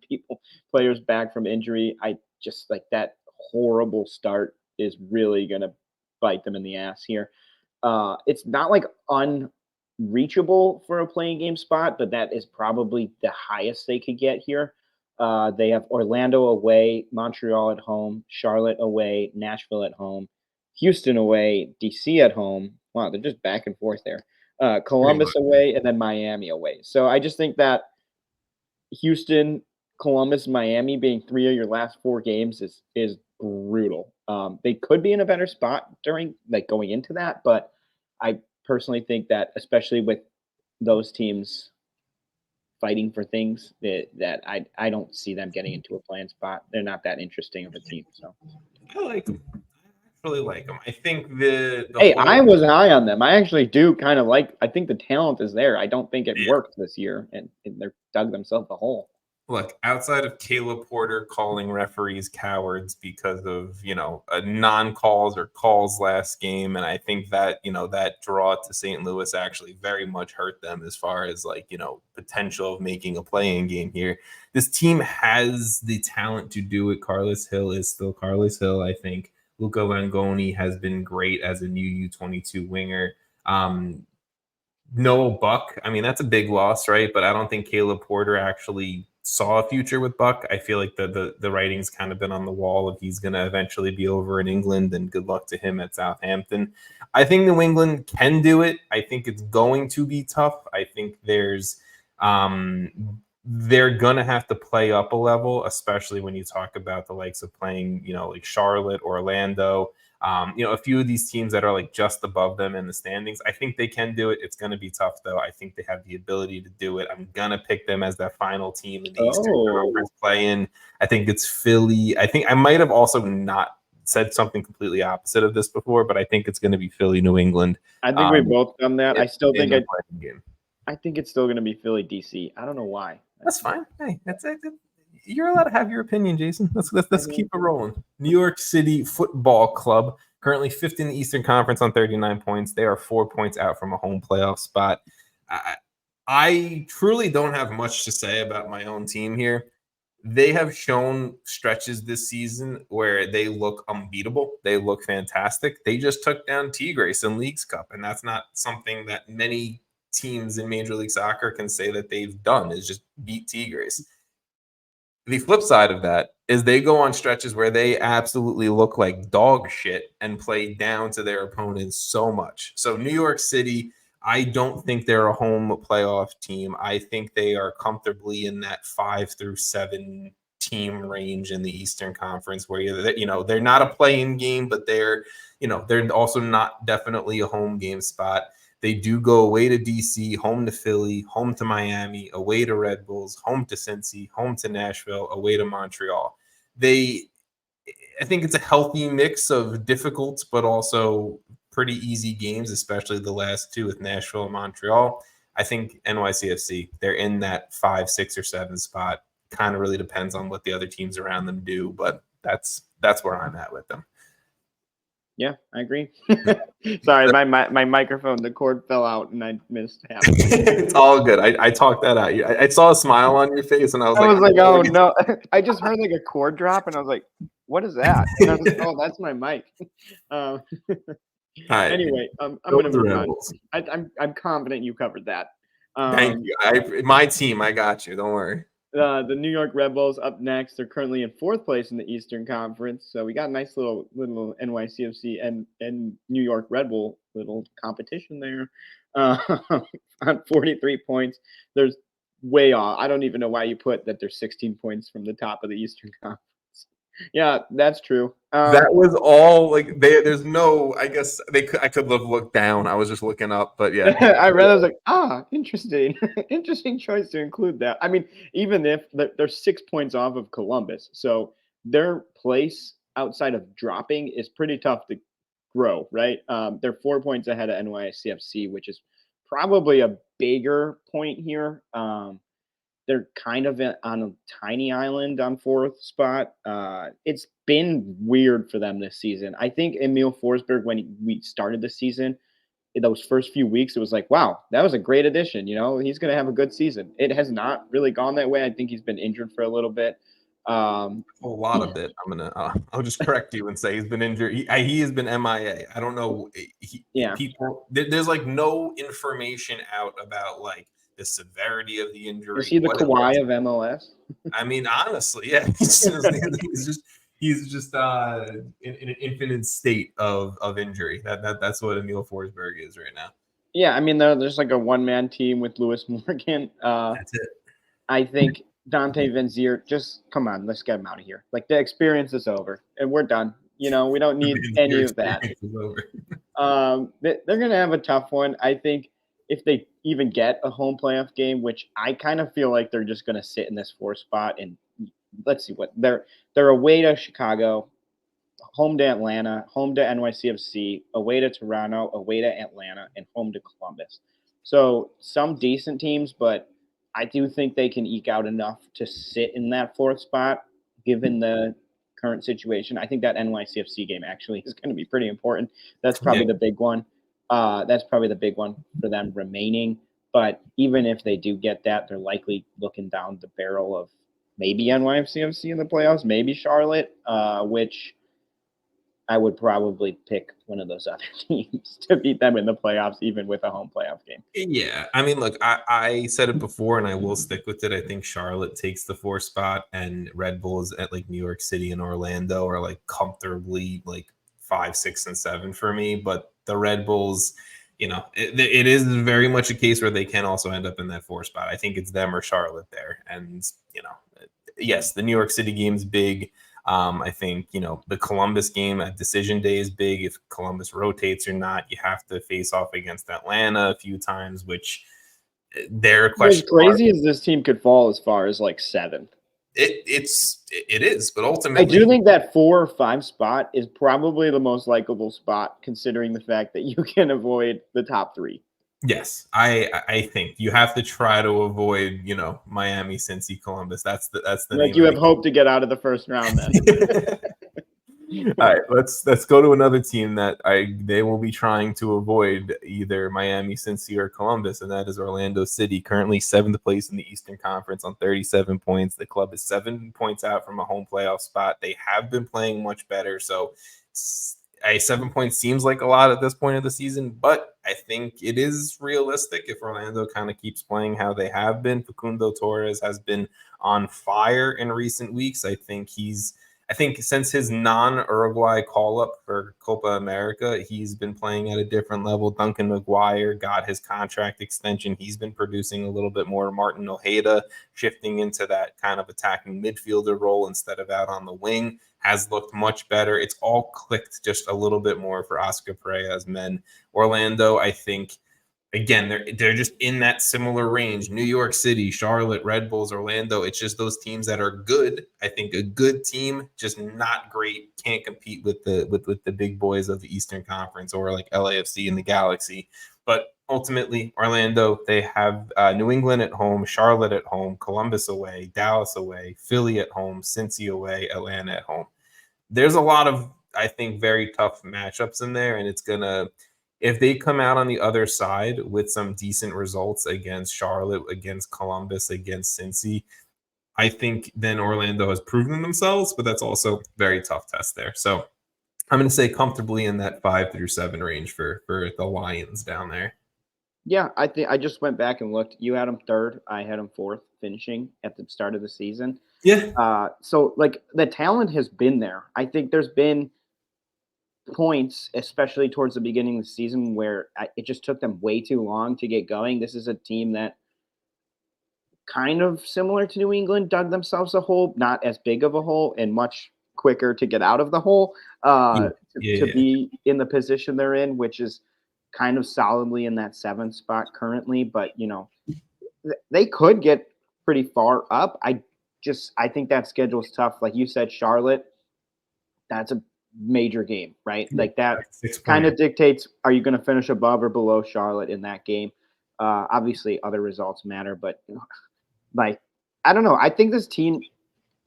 players back from injury. I just like that horrible start is really going to bite them in the ass here. It's not like unreachable for a playing game spot, but that is probably the highest they could get here. They have Orlando away, Montreal at home, Charlotte away, Nashville at home, Houston away, DC at home. Wow, they're just back and forth there. Columbus away, and then Miami away. So I just think that Houston, Columbus, Miami being 3 of your last 4 games is brutal. They could be in a better spot going into that, but I personally think that, especially with those teams fighting for things, that I don't see them getting into a play-in spot. They're not that interesting of a team. So I like them. Really like them. I think I was high on them. I actually do kind of like. I think the talent is there. I don't think it worked this year, and they're dug themselves a hole. Look, outside of Caleb Porter calling referees cowards because of non-calls or calls last game, and I think that that draw to St. Louis actually very much hurt them as far as potential of making a play-in game here. This team has the talent to do it. Carles Hill is still Carles Hill, I think. Luca Langoni has been great as a new U22 winger. Noah Buck, I mean, that's a big loss, right? But I don't think Caleb Porter actually saw a future with Buck. I feel like the writing's kind of been on the wall of he's going to eventually be over in England, and good luck to him at Southampton. I think New England can do it. I think it's going to be tough. I think they're going to have to play up a level, especially when you talk about the likes of playing, like Charlotte, Orlando, a few of these teams that are like just above them in the standings. I think they can do it. It's going to be tough, though. I think they have the ability to do it. I'm going to pick them as that final team in the Eastern Conference play-in. I think it's Philly. I think I might have also not said something completely opposite of this before, but I think it's going to be Philly, New England. I think we've both done that. I still think I think it's still going to be Philly, DC. I don't know why. That's fine. Hey, that's it. You're allowed to have your opinion, Jason. Let's keep it rolling. New York City Football Club, currently fifth in the Eastern Conference on 39 points. They are 4 points out from a home playoff spot. I truly don't have much to say about my own team here. They have shown stretches this season where they look unbeatable. They look fantastic. They just took down Tigres in Leagues Cup, and that's not something that many teams in Major League Soccer can say that they've done, is just beat Tigres. The flip side of that is they go on stretches where they absolutely look like dog shit and play down to their opponents so much. So New York City, I don't think they're a home playoff team. I think they are comfortably in that 5 through 7 team range in the Eastern Conference, where they're not a play-in game, but they're also not definitely a home game spot. They do go away to DC, home to Philly, home to Miami, away to Red Bulls, home to Cincy, home to Nashville, away to Montreal. I think it's a healthy mix of difficult but also pretty easy games, especially the last two with Nashville and Montreal. I think NYCFC, they're in that 5, 6, or 7 spot. Kind of really depends on what the other teams around them do, but that's where I'm at with them. Yeah, I agree. Sorry, my microphone, the cord fell out and I missed half. It's all good. I talked that out. I saw a smile on your face and I was like, oh no. I just heard like a cord drop and I was like, what is that? And I was like, oh, that's my mic. Anyway, I'm going to move on. I'm confident you covered that. Thank you. My team, I got you. Don't worry. The New York Red Bulls up next. They're currently in 4th place in the Eastern Conference. So we got a nice little NYCFC and New York Red Bull little competition there on 43 points. There's way off. I don't even know why you put that there's 16 points from the top of the Eastern Conference. Yeah, that's true. That was all like there's no, I guess I could have looked down. I was just looking up, but yeah. I read, I was like, interesting. Interesting choice to include that. I mean, even if they're 6 points off of Columbus, so their place outside of dropping is pretty tough to grow, right? They're 4 points ahead of NYCFC, which is probably a bigger point here. They're kind of on a tiny island on 4th spot. It's been weird for them this season. I think Emil Forsberg, when we started the season, in those first few weeks, it was like, wow, that was a great addition. He's going to have a good season. It has not really gone that way. I think he's been injured for a little bit. A lot of it. I'll just correct you and say he's been injured. He has been MIA. I don't know. People, there's like no information out about like the severity of the injury. Is he the Kawhi of MLS? I mean, honestly, yeah. He's just in an infinite state of injury. That's what Emil Forsberg is right now. Yeah, I mean, there's like a one-man team with Lewis Morgan. That's it. I think Dante Vanzier, just come on, let's get him out of here. Like, the experience is over, and we're done. We don't need any of that. They're going to have a tough one. I think if they even get a home playoff game, which I kind of feel like they're just going to sit in this 4th spot, and let's see what they're away to Chicago, home to Atlanta, home to NYCFC, away to Toronto, away to Atlanta, and home to Columbus. So some decent teams, but I do think they can eke out enough to sit in that 4th spot, given the current situation. I think that NYCFC game actually is going to be pretty important. That's probably the big one. That's probably the big one for them remaining. But even if they do get that, they're likely looking down the barrel of maybe NYCFC in the playoffs, maybe Charlotte, which I would probably pick one of those other teams to beat them in the playoffs, even with a home playoff game. Yeah, I mean, look, I said it before, and I will stick with it. I think Charlotte takes the 4 spot, and Red Bulls at like New York City and Orlando are like comfortably like 5, 6, and 7 for me. But the Red Bulls, it is very much a case where they can also end up in that 4 spot. I think it's them or Charlotte there, and yes, the New York City game's big. I think, the Columbus game at decision day is big. If Columbus rotates or not, you have to face off against Atlanta a few times, which they're As question mark. crazy as this team could fall as far as like 7th. It is, but I ultimately, do think that 4 or 5 spot is probably the most likable spot, considering the fact that you can avoid the top 3. yes, I think you have to try to avoid, Miami, Cincy, Columbus. That's the Like name you of have the hope to get out of the first round then. game. All right, let's go to another team that they will be trying to avoid either Miami, Cincy, or Columbus, and that is Orlando City, currently 7th place in the Eastern Conference on 37 points. The club is 7 points out from a home playoff spot. They have been playing much better, so a 7 points seems like a lot at this point of the season, but I think it is realistic if Orlando kind of keeps playing how they have been. Facundo Torres has been on fire in recent weeks. I think since his non-Uruguay call-up for Copa America, he's been playing at a different level. Duncan McGuire got his contract extension. He's been producing a little bit more. Martin Ojeda shifting into that kind of attacking midfielder role instead of out on the wing has looked much better. It's all clicked just a little bit more for Oscar Pereira's men. Orlando, I think, again, they're just in that similar range. New York City, Charlotte, Red Bulls, Orlando. It's just those teams that are good. I think a good team, just not great, can't compete with the big boys of the Eastern Conference or like LAFC and the Galaxy. But ultimately, Orlando, they have New England at home, Charlotte at home, Columbus away, Dallas away, Philly at home, Cincy away, Atlanta at home. There's a lot of, I think, very tough matchups in there, and it's gonna, if they come out on the other side with some decent results against Charlotte, against Columbus, against Cincy, I think then Orlando has proven themselves, but that's also very tough test there. So I'm going to say comfortably in that 5 through 7 range for the Lions down there. Yeah, I think I just went back and looked. You had them 3rd. I had them 4th, finishing at the start of the season. Yeah. So like the talent has been there. I think there's been points, especially towards the beginning of the season, where it just took them way too long to get going. This is a team that kind of similar to New England dug themselves a hole, not as big of a hole, and much quicker to get out of the hole to be in the position they're in, which is kind of solidly in that 7th spot currently. But they could get pretty far up. I think that schedule is tough. Like you said, Charlotte, that's a major game, right? Like that kind of dictates, are you going to finish above or below Charlotte in that game? Obviously other results matter, but like, I don't know. I think this team,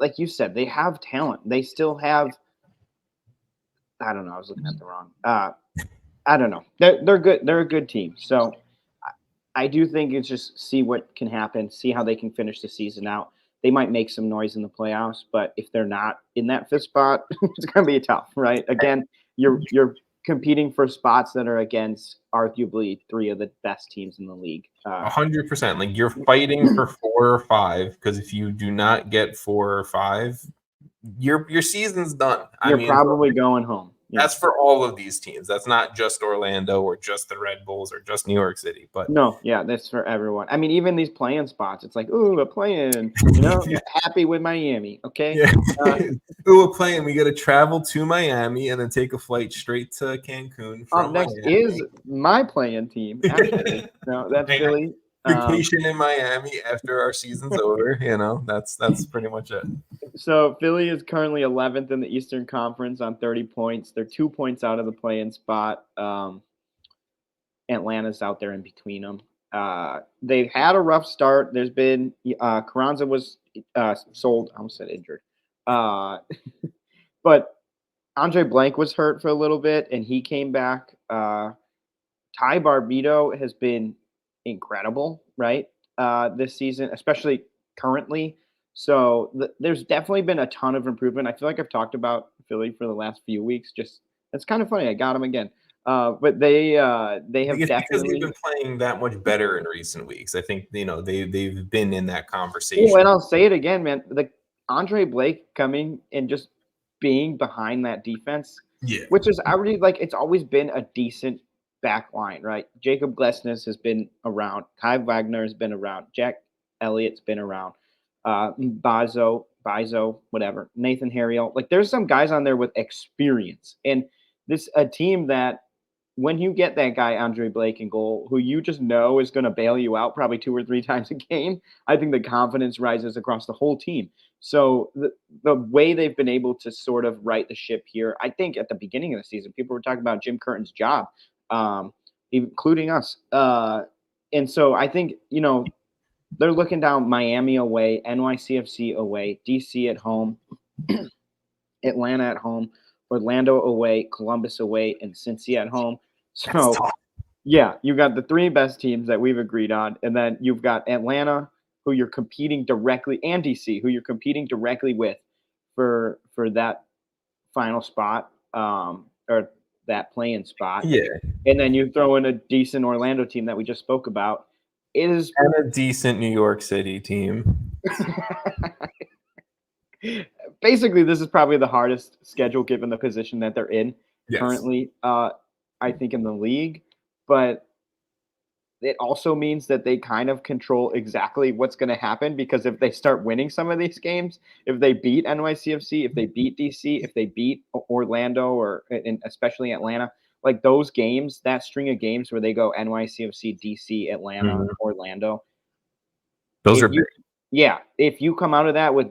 like you said, they have talent. They still have, I don't know. I was looking at the wrong, I don't know. They're good. They're a good team. So I do think it's just see what can happen, see how they can finish the season out. They might make some noise in the playoffs, but if they're not in that 5th spot, it's going to be tough, right? Again, you're competing for spots that are against arguably 3 of the best teams in the league. 100%. Like you're fighting for 4 or 5, because if you do not get 4 or 5, your season's done. You're probably going home. Yeah. That's for all of these teams. That's not just Orlando or just the Red Bulls or just New York City. But no, yeah, that's for everyone. I mean, even these play-in spots, it's like, ooh, a play-in. Happy with Miami, okay? Yeah. Ooh, a play-in. We got to travel to Miami and then take a flight straight to Cancun. Up next is my play-in team, actually. No, that's Philly. Vacation in Miami after our season's over. That's pretty much it. So Philly is currently 11th in the Eastern Conference on 30 points. They're 2 points out of the play-in spot. Atlanta's out there in between them. They've had a rough start. There's been Carranza was sold. I almost said injured. But Andre Blank was hurt for a little bit, and he came back. Ty Barbito has been incredible, right, this season, especially currently. So there's definitely been a ton of improvement. I feel like I've talked about Philly for the last few weeks, just It's kind of funny. I got them again. But they I have think it's because they've definitely. been playing that much better in recent weeks. I think they've been in that Oh, conversation. and I'll say it again, man. The Andre Blake coming and just being behind that defense, Yeah, which is already like it's always been a decent back line, right? Jacob Glesnes has been around. Kai Wagner has been around. Jack Elliott's been around. Bizo, whatever. Nathan Harriel. Like there's some guys on there with experience. And this a team that when you get that guy Andre Blake in goal, who you just know is going to bail you out probably 2 or 3 times a game, I think the confidence rises across the whole team. So the way they've been able to sort of right the ship here, I think at the beginning of the season, people were talking about Jim Curtin's job, including us. And so I think they're looking down Miami away, NYCFC away, DC at home, Atlanta at home, Orlando away, Columbus away, and Cincy at home. that's So tough. yeah, you got the 3 best teams that we've agreed on, and then you've got Atlanta, who you're competing directly, and DC, who you're competing directly with for that final spot, or that play-in spot, Yeah, and then you throw in a decent Orlando team that we just spoke about. It is and a decent New York City team. basically this is probably the hardest schedule given the position that they're in Yes. currently. I think in the league, but it also means that they kind of control exactly what's going to happen because if they start winning some of these games, if they beat NYCFC, if they beat DC, if they beat Orlando or and especially Atlanta, like those games, that string of games where they go NYCFC, DC, Atlanta, Mhm. Orlando, Those if are you big. yeah, if you come out of that with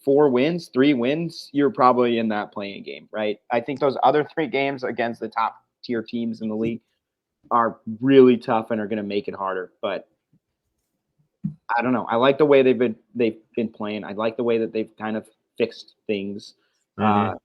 4 wins, 3 wins, you're probably in that playing game, right? I think those other 3 games against the top tier teams in the league are really tough and are going to make it harder. But I don't know. I like the way they've been playing. I like the way that they've kind of fixed things. Mhm. Uh,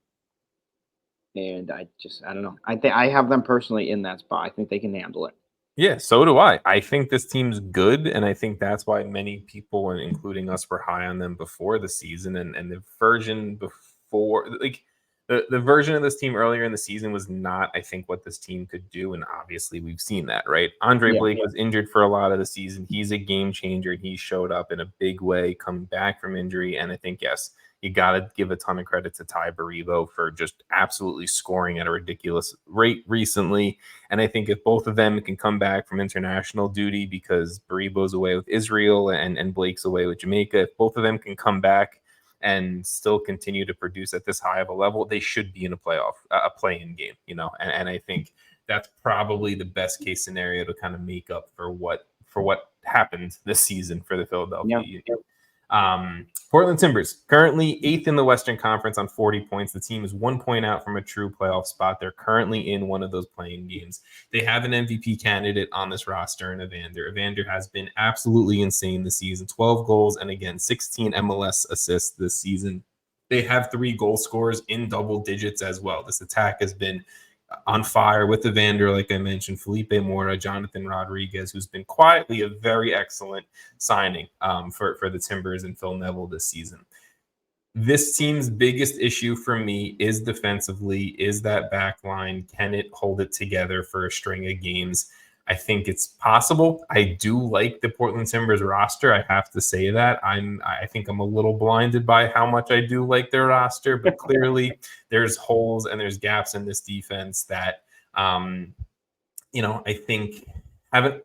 and I don't know. I think I have them personally in that spot. I think they can handle it. Yeah, so do I. I think this team's good, and I think that's why many people, and including us, were high on them before the season. And the version before, like the version of this team earlier in the season, was not, I think, what this team could do. And obviously, we've seen that, right? Andre Yeah. Blake was injured for a lot of the season. He's a game changer. He showed up in a big way coming back from injury, and I think yes, you got to give a ton of credit to Ty Baribo for just absolutely scoring at a ridiculous rate recently. And I think if both of them can come back from international duty, because Baribo's away with Israel and Blake's away with Jamaica, if both of them can come back and still continue to produce at this high of a level, they should be in a play-in game, And I think that's probably the best case scenario to kind of make up for what happened this season for the Philadelphia Yeah. Union. Portland Timbers, currently 8th in the Western Conference on 40 points. The team is 1 point out from a true playoff spot. They're currently in one of those playing games. They have an MVP candidate on this roster in Evander. Evander has been absolutely insane this season. 12 goals and, again, 16 MLS assists this season. They have 3 goal scorers in double digits as well. This attack has been on fire with Evander, like I mentioned, Felipe Mora, Jonathan Rodriguez, who's been quietly a very excellent signing for the Timbers and Phil Neville this season. This team's biggest issue for me is defensively, is that back line. Can it hold it together for a string of games? I think it's possible. I do like the Portland Timbers roster. I have to say that. I think I'm a little blinded by how much I do like their roster, but clearly there's holes and there's gaps in this defense that I think haven't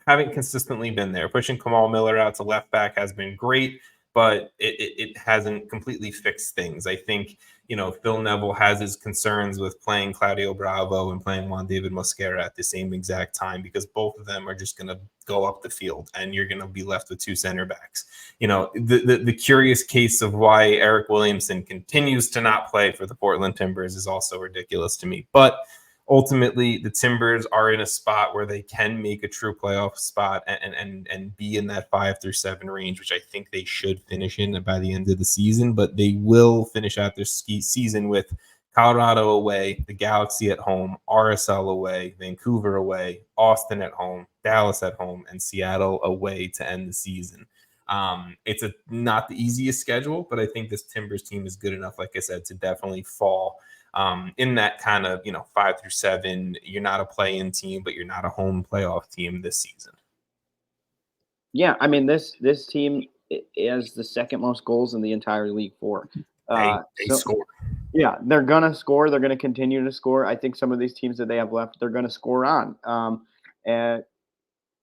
haven't consistently been there. Pushing Kamal Miller out to left back has been great, but it hasn't completely fixed things. I think, Phil Neville has his concerns with playing Claudio Bravo and playing Juan David Mosquera at the same exact time, because both of them are just going to go up the field and you're going to be left with 2 center backs. The curious case of why Eric Williamson continues to not play for the Portland Timbers is also ridiculous to me. But ultimately, the Timbers are in a spot where they can make a true playoff spot and be in that 5-7 range, which I think they should finish in by the end of the season. But they will finish out their season with Colorado away, the Galaxy at home, RSL away, Vancouver away, Austin at home, Dallas at home, and Seattle away to end the season. It's not the easiest schedule, but I think this Timbers team is good enough, like I said, to definitely fall in that kind of 5 through 7. You're not a play-in team, but you're not a home playoff team this season. Yeah, I mean this team has the second most goals in the entire league for. They score. Yeah, they're gonna score. They're gonna continue to score. I think some of these teams that they have left, they're gonna score on. And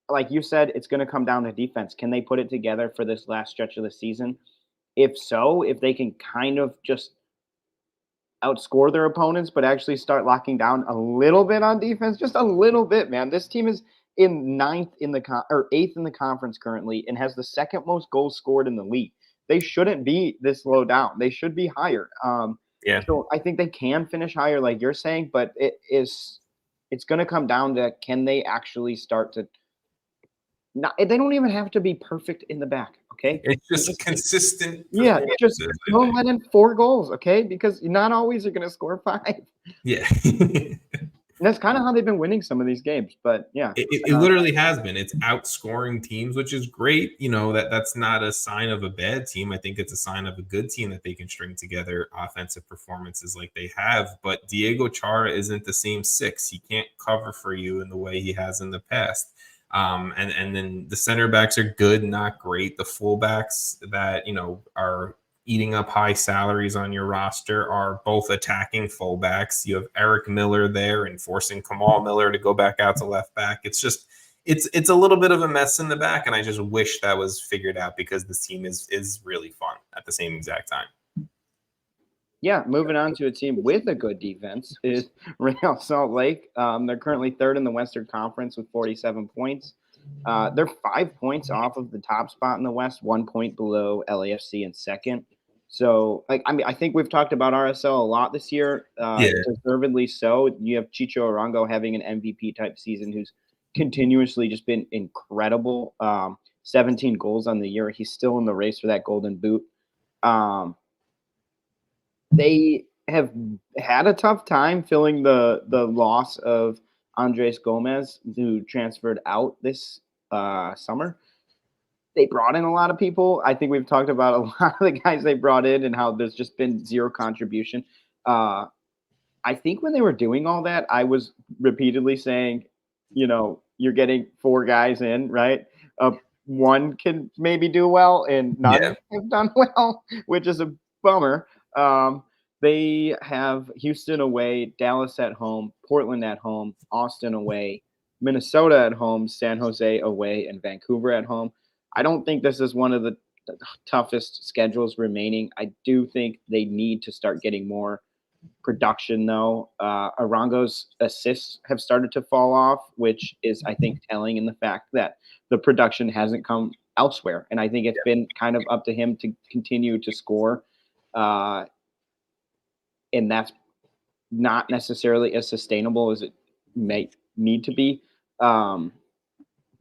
like you said, it's gonna come down to defense. Can they put it together for this last stretch of the season? If so, if they can kind of just outscore their opponents, but actually start locking down a little bit on defense, just a little bit, man. This team is in eighth in the conference currently, and has the second most goals scored in the league. They shouldn't be this low down. They should be higher. Yeah. So I think they can finish higher, like you're saying, but it's going to come down to, can they actually start to not? They don't even have to be perfect in the back. Okay, it's just consistent. Yeah, just don't let in 4 goals, okay? Because not always you're going to score 5. Yeah. And that's kind of how they've been winning some of these games. But yeah, it literally has been. It's outscoring teams, which is great. That's not a sign of a bad team. I think it's a sign of a good team that they can string together offensive performances like they have. But Diego Chara isn't the same 6. He can't cover for you in the way he has in the past. And then the center backs are good, not great. The fullbacks that are eating up high salaries on your roster are both attacking fullbacks. You have Eric Miller there and forcing Kamal Miller to go back out to left back. It's just it's a little bit of a mess in the back, and I just wish that was figured out, because this team is really fun at the same exact time. Yeah, moving on to a team with a good defense is Real Salt Lake. They're currently 3rd in the Western Conference with 47 points. They're 5 points off of the top spot in the West, 1 point below LAFC in second. So, I think we've talked about RSL a lot this year, deservedly so. You have Chicho Arango having an MVP type season, who's continuously just been incredible. 17 goals on the year. He's still in the race for that Golden Boot. They have had a tough time filling the loss of Andres Gomez, who transferred out this summer. They brought in a lot of people. I think we've talked about a lot of the guys they brought in and how there's just been zero contribution. I think when they were doing all that, I was repeatedly saying, you're getting 4 guys in, right? One can maybe do well, and none have done well, which is a bummer. They have Houston away, Dallas at home, Portland at home, Austin away, Minnesota at home, San Jose away, and Vancouver at home. I don't think this is one of the toughest schedules remaining. I do think they need to start getting more production, though. Arango's assists have started to fall off, which is, I think, telling in the fact that the production hasn't come elsewhere. And I think it's been kind of up to him to continue to score. And that's not necessarily as sustainable as it may need to be.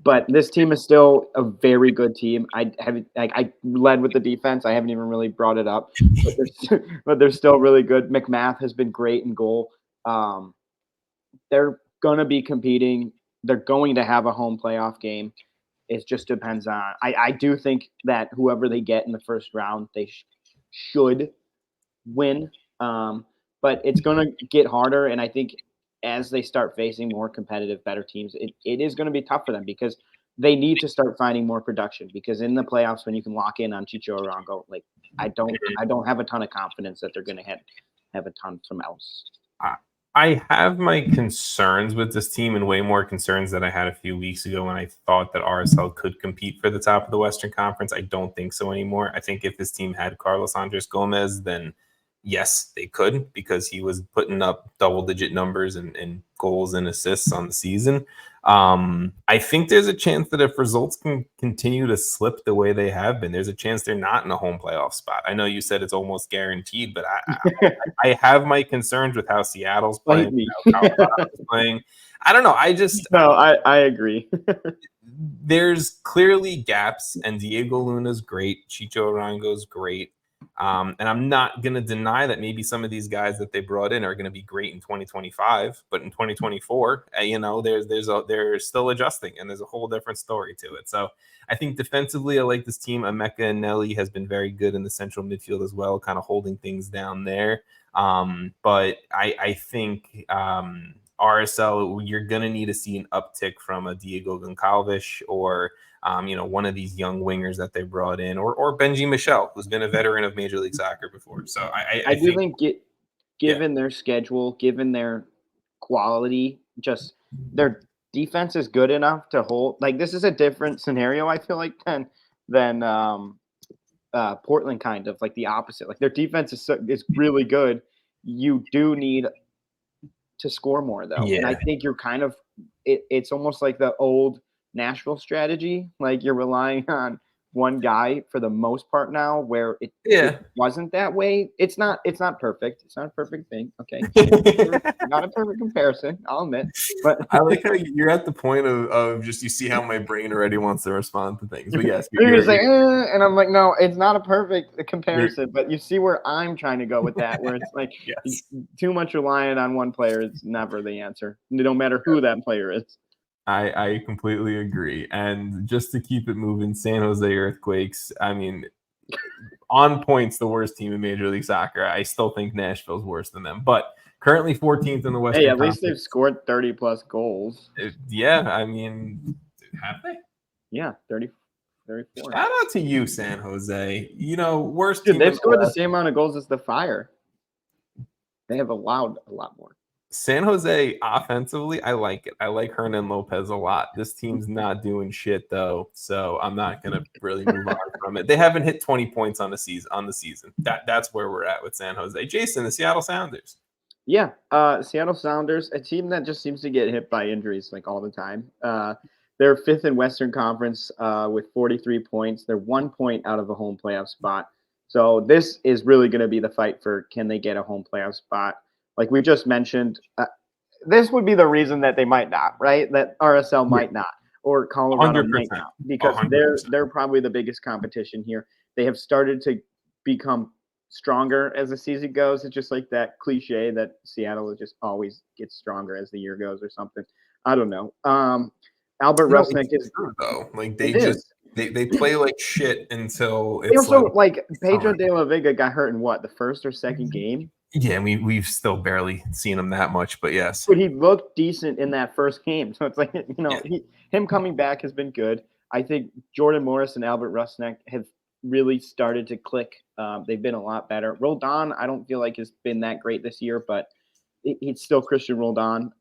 But this team is still a very good team. I led with the defense. I haven't even really brought it up, but they're still really good. McMath has been great in goal. They're going to be competing. They're going to have a home playoff game. It just depends on. I do think that whoever they get in the first round, they should win. But it's going to get harder, and I think as they start facing more competitive, better teams, it is going to be tough for them, because they need to start finding more production. Because in the playoffs, when you can lock in on Chicho Arango, I don't have a ton of confidence that they're going to have a ton from else. I have my concerns with this team, and way more concerns than I had a few weeks ago when I thought that RSL could compete for the top of the Western Conference. I don't think so anymore. I think if this team had Carlos Andres Gomez, then yes, they could, because he was putting up double-digit numbers and goals and assists on the season. I think there's a chance that if results can continue to slip the way they have been, there's a chance they're not in a home playoff spot. I know you said it's almost guaranteed, but I have my concerns with how Seattle's playing, how Colorado's playing. I don't know. I agree. There's clearly gaps, and Diego Luna's great. Chicho Arango's great. And I'm not going to deny that maybe some of these guys that they brought in are going to be great in 2025, but in 2024, they're still adjusting, and there's a whole different story to it. So I think defensively, I like this team. Emeka and Nelly has been very good in the central midfield as well, kind of holding things down there. But I think RSL, you're going to need to see an uptick from a Diego Goncalves or one of these young wingers that they brought in, or Benji Michel, who's been a veteran of Major League Soccer before. So I do think given their schedule, given their quality, just their defense is good enough to hold. Like, this is a different scenario, I feel like, than Portland, kind of like the opposite. Like, their defense is really good. You do need to score more, though. And I think you're kind of it's almost like the old Nashville strategy. Like, you're relying on one guy for the most part now, where it wasn't that way. It's not perfect. It's not a perfect thing. Okay. Not a perfect comparison, I'll admit. But I like how you're at the point of just, you see how my brain already wants to respond to things. But yes, you're gonna say, and I'm like, no, it's not a perfect comparison, but you see where I'm trying to go with that, where it's like too much reliant on one player is never the answer, no matter who that player is. I completely agree. And just to keep it moving, San Jose Earthquakes, I mean, on points, the worst team in Major League Soccer. I still think Nashville's worse than them, but currently 14th in the Western Conference. Least they've scored 30 plus goals. I mean, have they? Yeah, 34. Shout out to you, San Jose. Worst team. Dude, they've scored the same amount of goals as the Fire. They have allowed a lot more. San Jose offensively, I like it. I like Hernan Lopez a lot. This team's not doing shit though, so I'm not gonna really move on from it. They haven't hit 20 points on the season. That's where we're at with San Jose. Jason, the Seattle Sounders. Yeah, Seattle Sounders, a team that just seems to get hit by injuries like all the time. They're fifth in Western Conference with 43 points. They're 1 point out of a home playoff spot. So this is really going to be the fight for, can they get a home playoff spot? Like we just mentioned, this would be the reason that they might not, right? That RSL might not, or Colorado 100%. might not, because 100%. they're probably the biggest competition here. They have started to become stronger as the season goes. It's just like that cliche that Seattle just always gets stronger as the year goes or something. I don't know. Albert Rusnak is true, though. Like they play like shit until it's also like Pedro de la Vega got hurt in the first or second game. Yeah, we've still barely seen him that much, but yes. But he looked decent in that first game. So it's like, him coming back has been good. I think Jordan Morris and Albert Rusnak have really started to click. They've been a lot better. Roldan, I don't feel like has been that great this year, but it's still Christian Roldan.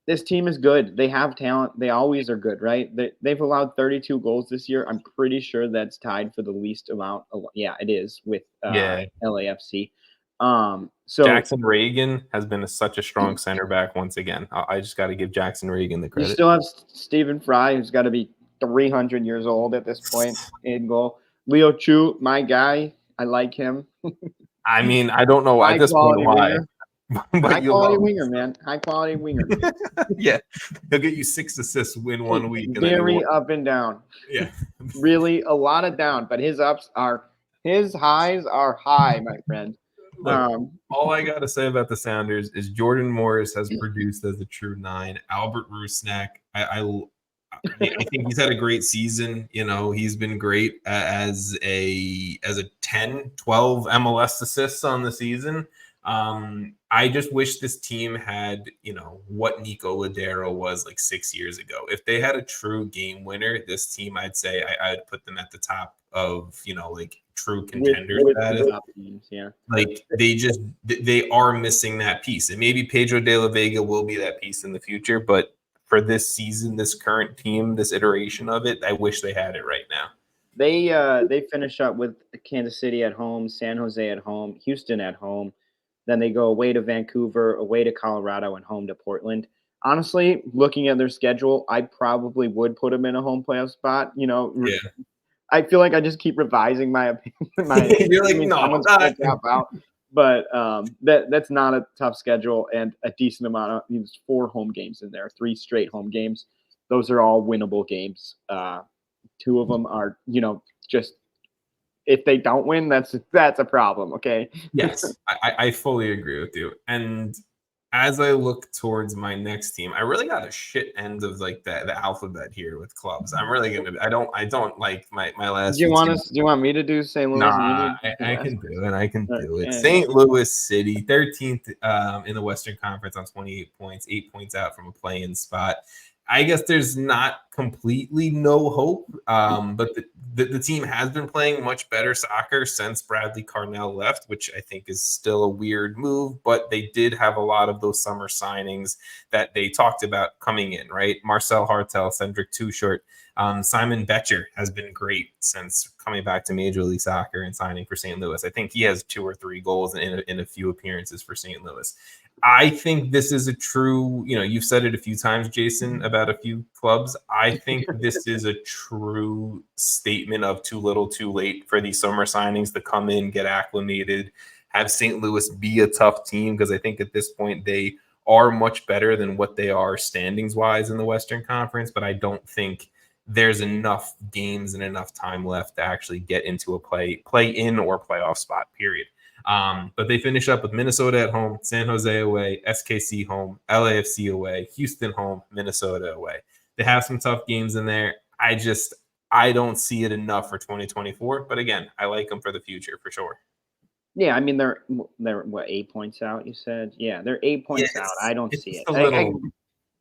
This team is good. They have talent. They always are good, right? They've allowed 32 goals this year. I'm pretty sure that's tied for the least amount. Yeah, it is with LAFC. So Jackson Reagan has been such a strong center back once again. I just got to give Jackson Reagan the credit. You still have Stephen Fry, who's got to be 300 years old at this point in goal. Leo Chu, my guy. I like him. I mean, I don't know at this point why. High quality winger, man. High quality winger. Yeah. He'll get you 6 assists in 1 week. Very up and down. Yeah. Really a lot of down, but his highs are high, my friend. Look, all I got to say about the Sounders is Jordan Morris has produced as a true 9. Albert Rusnak, I think he's had a great season. He's been great as a 10, 12 MLS assists on the season. I just wish this team had, what Nico Ladero was like 6 years ago. If they had a true game winner, this team, I'd say I'd put them at the top of, like true contender status. Yeah. Like they are missing that piece. And maybe Pedro de la Vega will be that piece in the future. But for this season, this current team, this iteration of it, I wish they had it right now. They finish up with Kansas City at home, San Jose at home, Houston at home. Then they go away to Vancouver, away to Colorado, and home to Portland. Honestly, looking at their schedule, I probably would put them in a home playoff spot. I feel like I just keep revising my opinion. You're like, no, someone's going to drop out. But that's not a tough schedule, and a decent amount of 4 home games in there, 3 straight home games. Those are all winnable games. 2 of them are, just if they don't win, that's a problem. Okay. Yes, I fully agree with you. And as I look towards my next team, I really got a shit end of like the alphabet here with clubs. I'm really gonna. I don't like my Do last you few want teams. us? Do you want me to do St. Louis and Nah, Union I last? can do it. I can do it. Okay. St. Louis City, 13th in the Western Conference on 28 points, 8 points out from a play-in spot. I guess there's not completely no hope, but the team has been playing much better soccer since Bradley Carnell left, which I think is still a weird move, but they did have a lot of those summer signings that they talked about coming in, right? Marcel Hartel, Cedric Toushort, Simon Betcher has been great since coming back to Major League Soccer and signing for St. Louis. I think he has 2 or 3 goals in a few appearances for St. Louis. I think this is a true, you've said it a few times, Jason, about a few clubs. I think this is a true statement of too little, too late for these summer signings to come in, get acclimated, have St. Louis be a tough team, because I think at this point they are much better than what they are standings wise in the Western Conference, but I don't think there's enough games and enough time left to actually get into a play in or playoff spot, period. But they finish up with Minnesota at home, San Jose away, SKC home, LAFC away, Houston home, Minnesota away. They have some tough games in there. I don't see it enough for 2024. But again, I like them for the future for sure. Yeah, I mean they're what, 8 points out? You said, yeah, they're 8 points out. I don't It's see it. a little.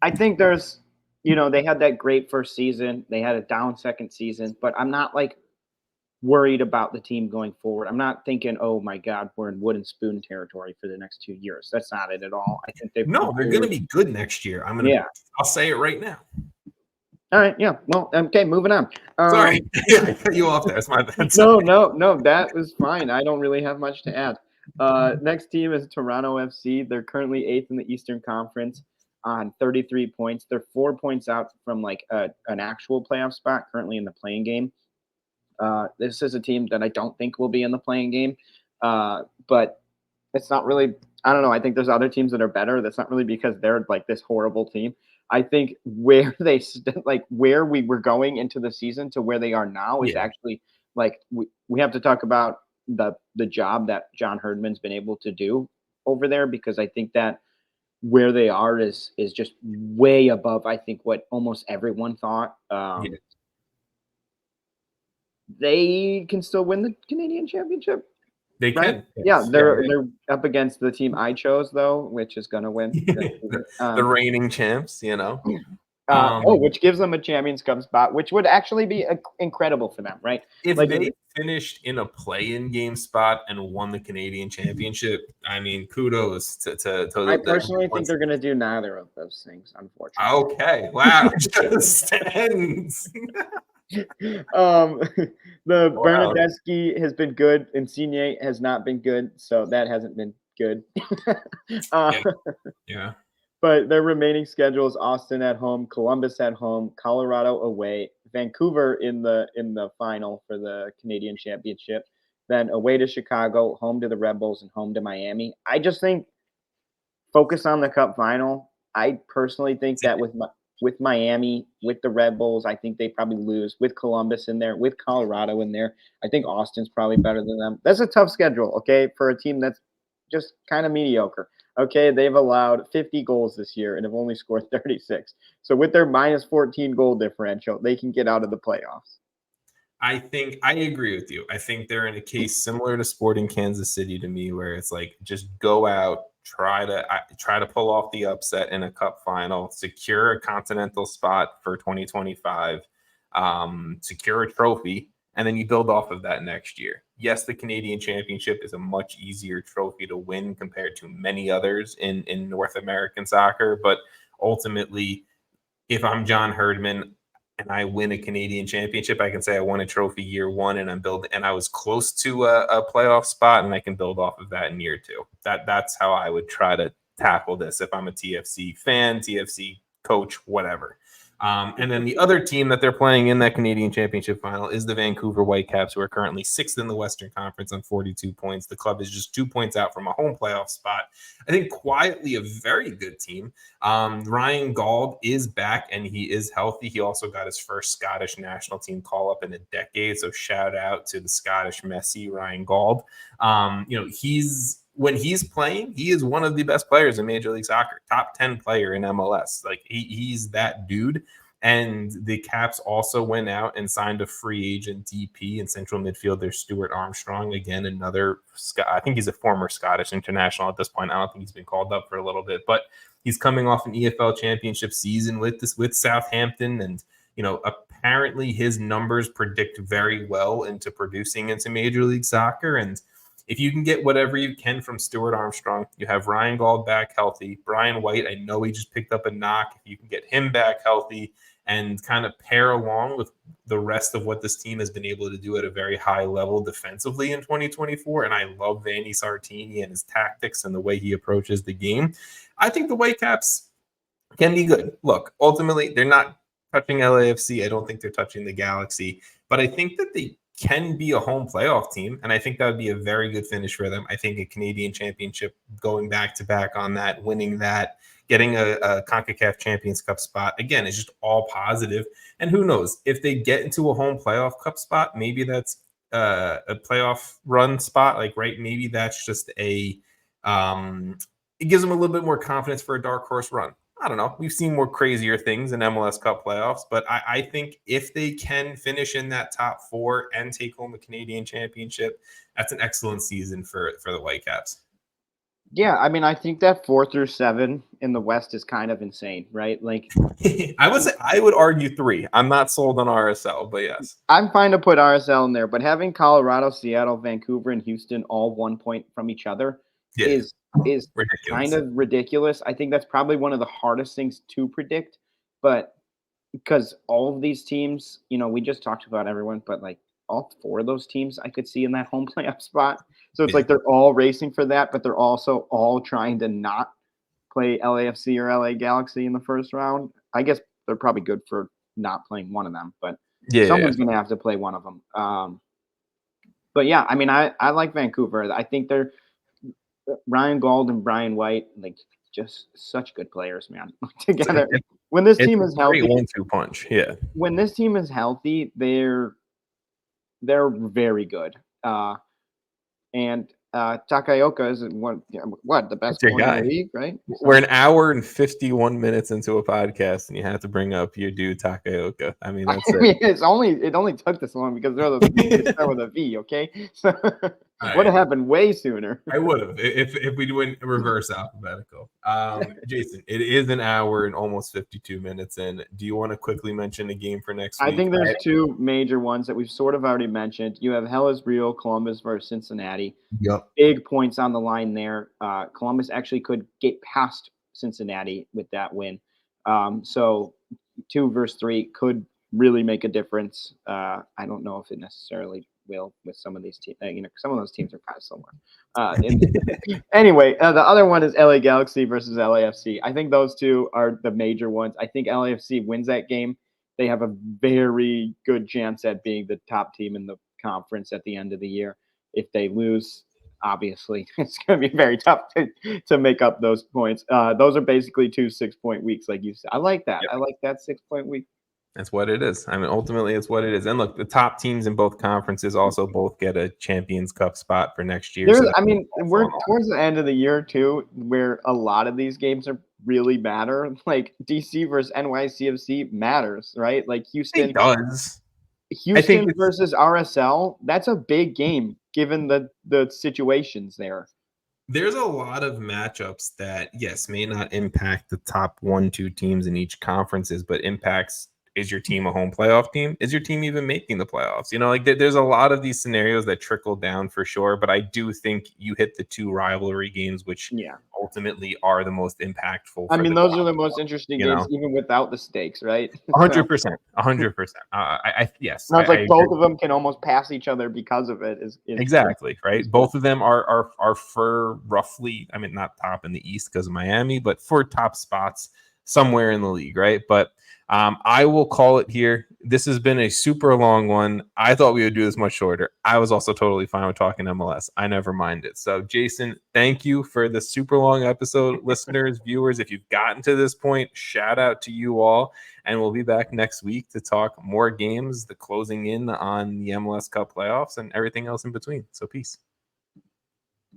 I think there's, they had that great first season. They had a down second season, but I'm not like worried about the team going forward. I'm not thinking, oh my God, we're in wooden spoon territory for the next 2 years. That's not it at all. I think they've No, they're going to be good next year. Yeah. I'll say it right now. All right. Yeah. Well, okay. Moving on. Sorry, I cut you off there. It's my bad. No. That was fine. I don't really have much to add. Next team is Toronto FC. They're currently 8th in the Eastern Conference on 33 points. They're 4 points out from like an actual playoff spot, currently in the playing game. This is a team that I don't think will be in the playing game, but it's not really. I don't know. I think there's other teams that are better. That's not really because they're like this horrible team. I think where where we were going into the season to where they are now is actually like we have to talk about the job that John Herdman's been able to do over there, because I think that where they are is just way above, I think, what almost everyone thought. They can still win the Canadian Championship. They right? can. Yeah, they're up against the team I chose, though, which is going to win. The reigning champs, which gives them a Champions Cup spot, which would actually be incredible for them, right? If they finished in a play-in game spot and won the Canadian Championship, I mean, kudos to I personally think they're going to do neither of those things, unfortunately. Okay, wow, just ends. The Bernadeschi has been good. Insigne has not been good, so that hasn't been good. Yeah. But their remaining schedule is Austin at home, Columbus at home, Colorado away, Vancouver in the final for the Canadian Championship, then away to Chicago, home to the Red Bulls, and home to Miami. I just think focus on the Cup final. I personally think that with Miami, with the Red Bulls, I think they probably lose. With Columbus in there, with Colorado in there, I think Austin's probably better than them. That's a tough schedule, okay, for a team that's just kind of mediocre. Okay, they've allowed 50 goals this year and have only scored 36. So with their minus 14 goal differential, they can get out of the playoffs. I think I agree with you. I think they're in a case similar to Sporting Kansas City to me, where it's like just go out, try to pull off the upset in a cup final, secure a continental spot for 2025, secure a trophy, and then you build off of that next year. Yes, the Canadian Championship is a much easier trophy to win compared to many others in North American soccer, but ultimately, if I'm John Herdman and I win a Canadian Championship, I can say I won a trophy year one, and I was close to a playoff spot, and I can build off of that in year two. That's how I would try to tackle this if I'm a TFC fan, TFC coach, whatever. And then the other team that they're playing in that Canadian Championship final is the Vancouver Whitecaps, who are currently 6th in the Western Conference on 42 points. The club is just 2 points out from a home playoff spot. I think quietly a very good team. Ryan Gauld is back and he is healthy. He also got his first Scottish national team call up in a decade. So shout out to the Scottish Messi, Ryan Gauld. When he's playing, he is one of the best players in Major League Soccer, top 10 player in MLS. Like he's that dude. And the Caps also went out and signed a free agent DP in central midfielder Stuart Armstrong. Again, I think he's a former Scottish international at this point. I don't think he's been called up for a little bit, but he's coming off an EFL championship season with Southampton. And, apparently his numbers predict very well into producing into Major League Soccer. And if you can get whatever you can from Stuart Armstrong, you have Ryan Gauld back healthy. Brian White, I know he just picked up a knock. If you can get him back healthy and kind of pair along with the rest of what this team has been able to do at a very high level defensively in 2024, and I love Vanni Sartini and his tactics and the way he approaches the game, I think the Whitecaps can be good. Look, ultimately, they're not touching LAFC. I don't think they're touching the Galaxy, but I think that they can be a home playoff team, and I think that would be a very good finish for them. I think a Canadian Championship, going back-to-back on that, winning that, getting a CONCACAF Champions Cup spot, again, is just all positive. And who knows, if they get into a home playoff cup spot, maybe that's a playoff run spot, maybe that's just it gives them a little bit more confidence for a dark horse run. I don't know. We've seen more crazier things in MLS Cup playoffs, but I think if they can finish in that top 4 and take home a Canadian Championship, that's an excellent season for the Whitecaps. Yeah, I mean, I think that 4 through 7 in the West is kind of insane, right? Like, I would argue 3. I'm not sold on RSL, but yes, I'm fine to put RSL in there. But having Colorado, Seattle, Vancouver, and Houston all 1 point from each other is ridiculous. Kind of ridiculous. I think that's probably one of the hardest things to predict, but because all of these teams, we just talked about everyone, but all 4 of those teams I could see in that home playoff spot. So it's like they're all racing for that, but they're also all trying to not play LAFC or LA Galaxy in the first round. I guess they're probably good for not playing one of them, but someone's going to have to play one of them. But yeah, I mean, I like Vancouver. I think they're Ryan Gauld and Brian White, just such good players, man. Together, when this team is healthy, 1-2 punch. Yeah, when this team is healthy, they're very good. And Takaoka is the best player in the league, right? We're an hour and 51 minutes into a podcast, and you have to bring up your dude Takaoka. I mean, it only took this long because they're the start with a V. Okay, so would have happened way sooner. I would have if we do a reverse alphabetical. Jason, it is an hour and almost 52 minutes in. Do you want to quickly mention a game for next week? I think there's 2 major ones that we've sort of already mentioned. You have Hellas Rio, Columbus versus Cincinnati. Yep. Big points on the line there. Columbus actually could get past Cincinnati with that win. So 2 versus 3 could really make a difference. I don't know if it necessarily will with some of these teams. Some of those teams are kind of similar. Anyway, the other one is LA Galaxy versus LAFC. I think those 2 are the major ones. I think LAFC wins that game. They have a very good chance at being the top team in the conference at the end of the year. If they lose, obviously, it's going to be very tough to make up those points. Those are basically 2 6-point weeks, like you said. I like that. Yep. I like that 6-point week. That's what it is. I mean, ultimately, it's what it is. And look, the top teams in both conferences also both get a Champions Cup spot for next year. We're towards the end of the year, too, where a lot of these games are really matter. Like DC versus NYCFC matters, right? Like Houston. It does. Houston versus RSL, that's a big game given the situations there. There's a lot of matchups that, yes, may not impact the top 1-2 teams in each conferences, but impacts, is your team a home playoff team? Is your team even making the playoffs? There's a lot of these scenarios that trickle down for sure, but I do think you hit the 2 rivalry games, which ultimately are the most impactful. I mean, those are the most interesting games, even without the stakes, right? 100%. 100%. Yes. No, it's both of them can almost pass each other because of it. Is exactly right. Both of them are for roughly, I mean, not top in the East because of Miami, but for top spots somewhere in the league, right? But I will call it here. This has been a super long one. I thought we would do this much shorter. I was also totally fine with talking MLS. I never minded. So, Jason, thank you for the super long episode. Listeners, viewers, if you've gotten to this point, shout out to you all. And we'll be back next week to talk more games, the closing in on the MLS Cup playoffs, and everything else in between. So, peace.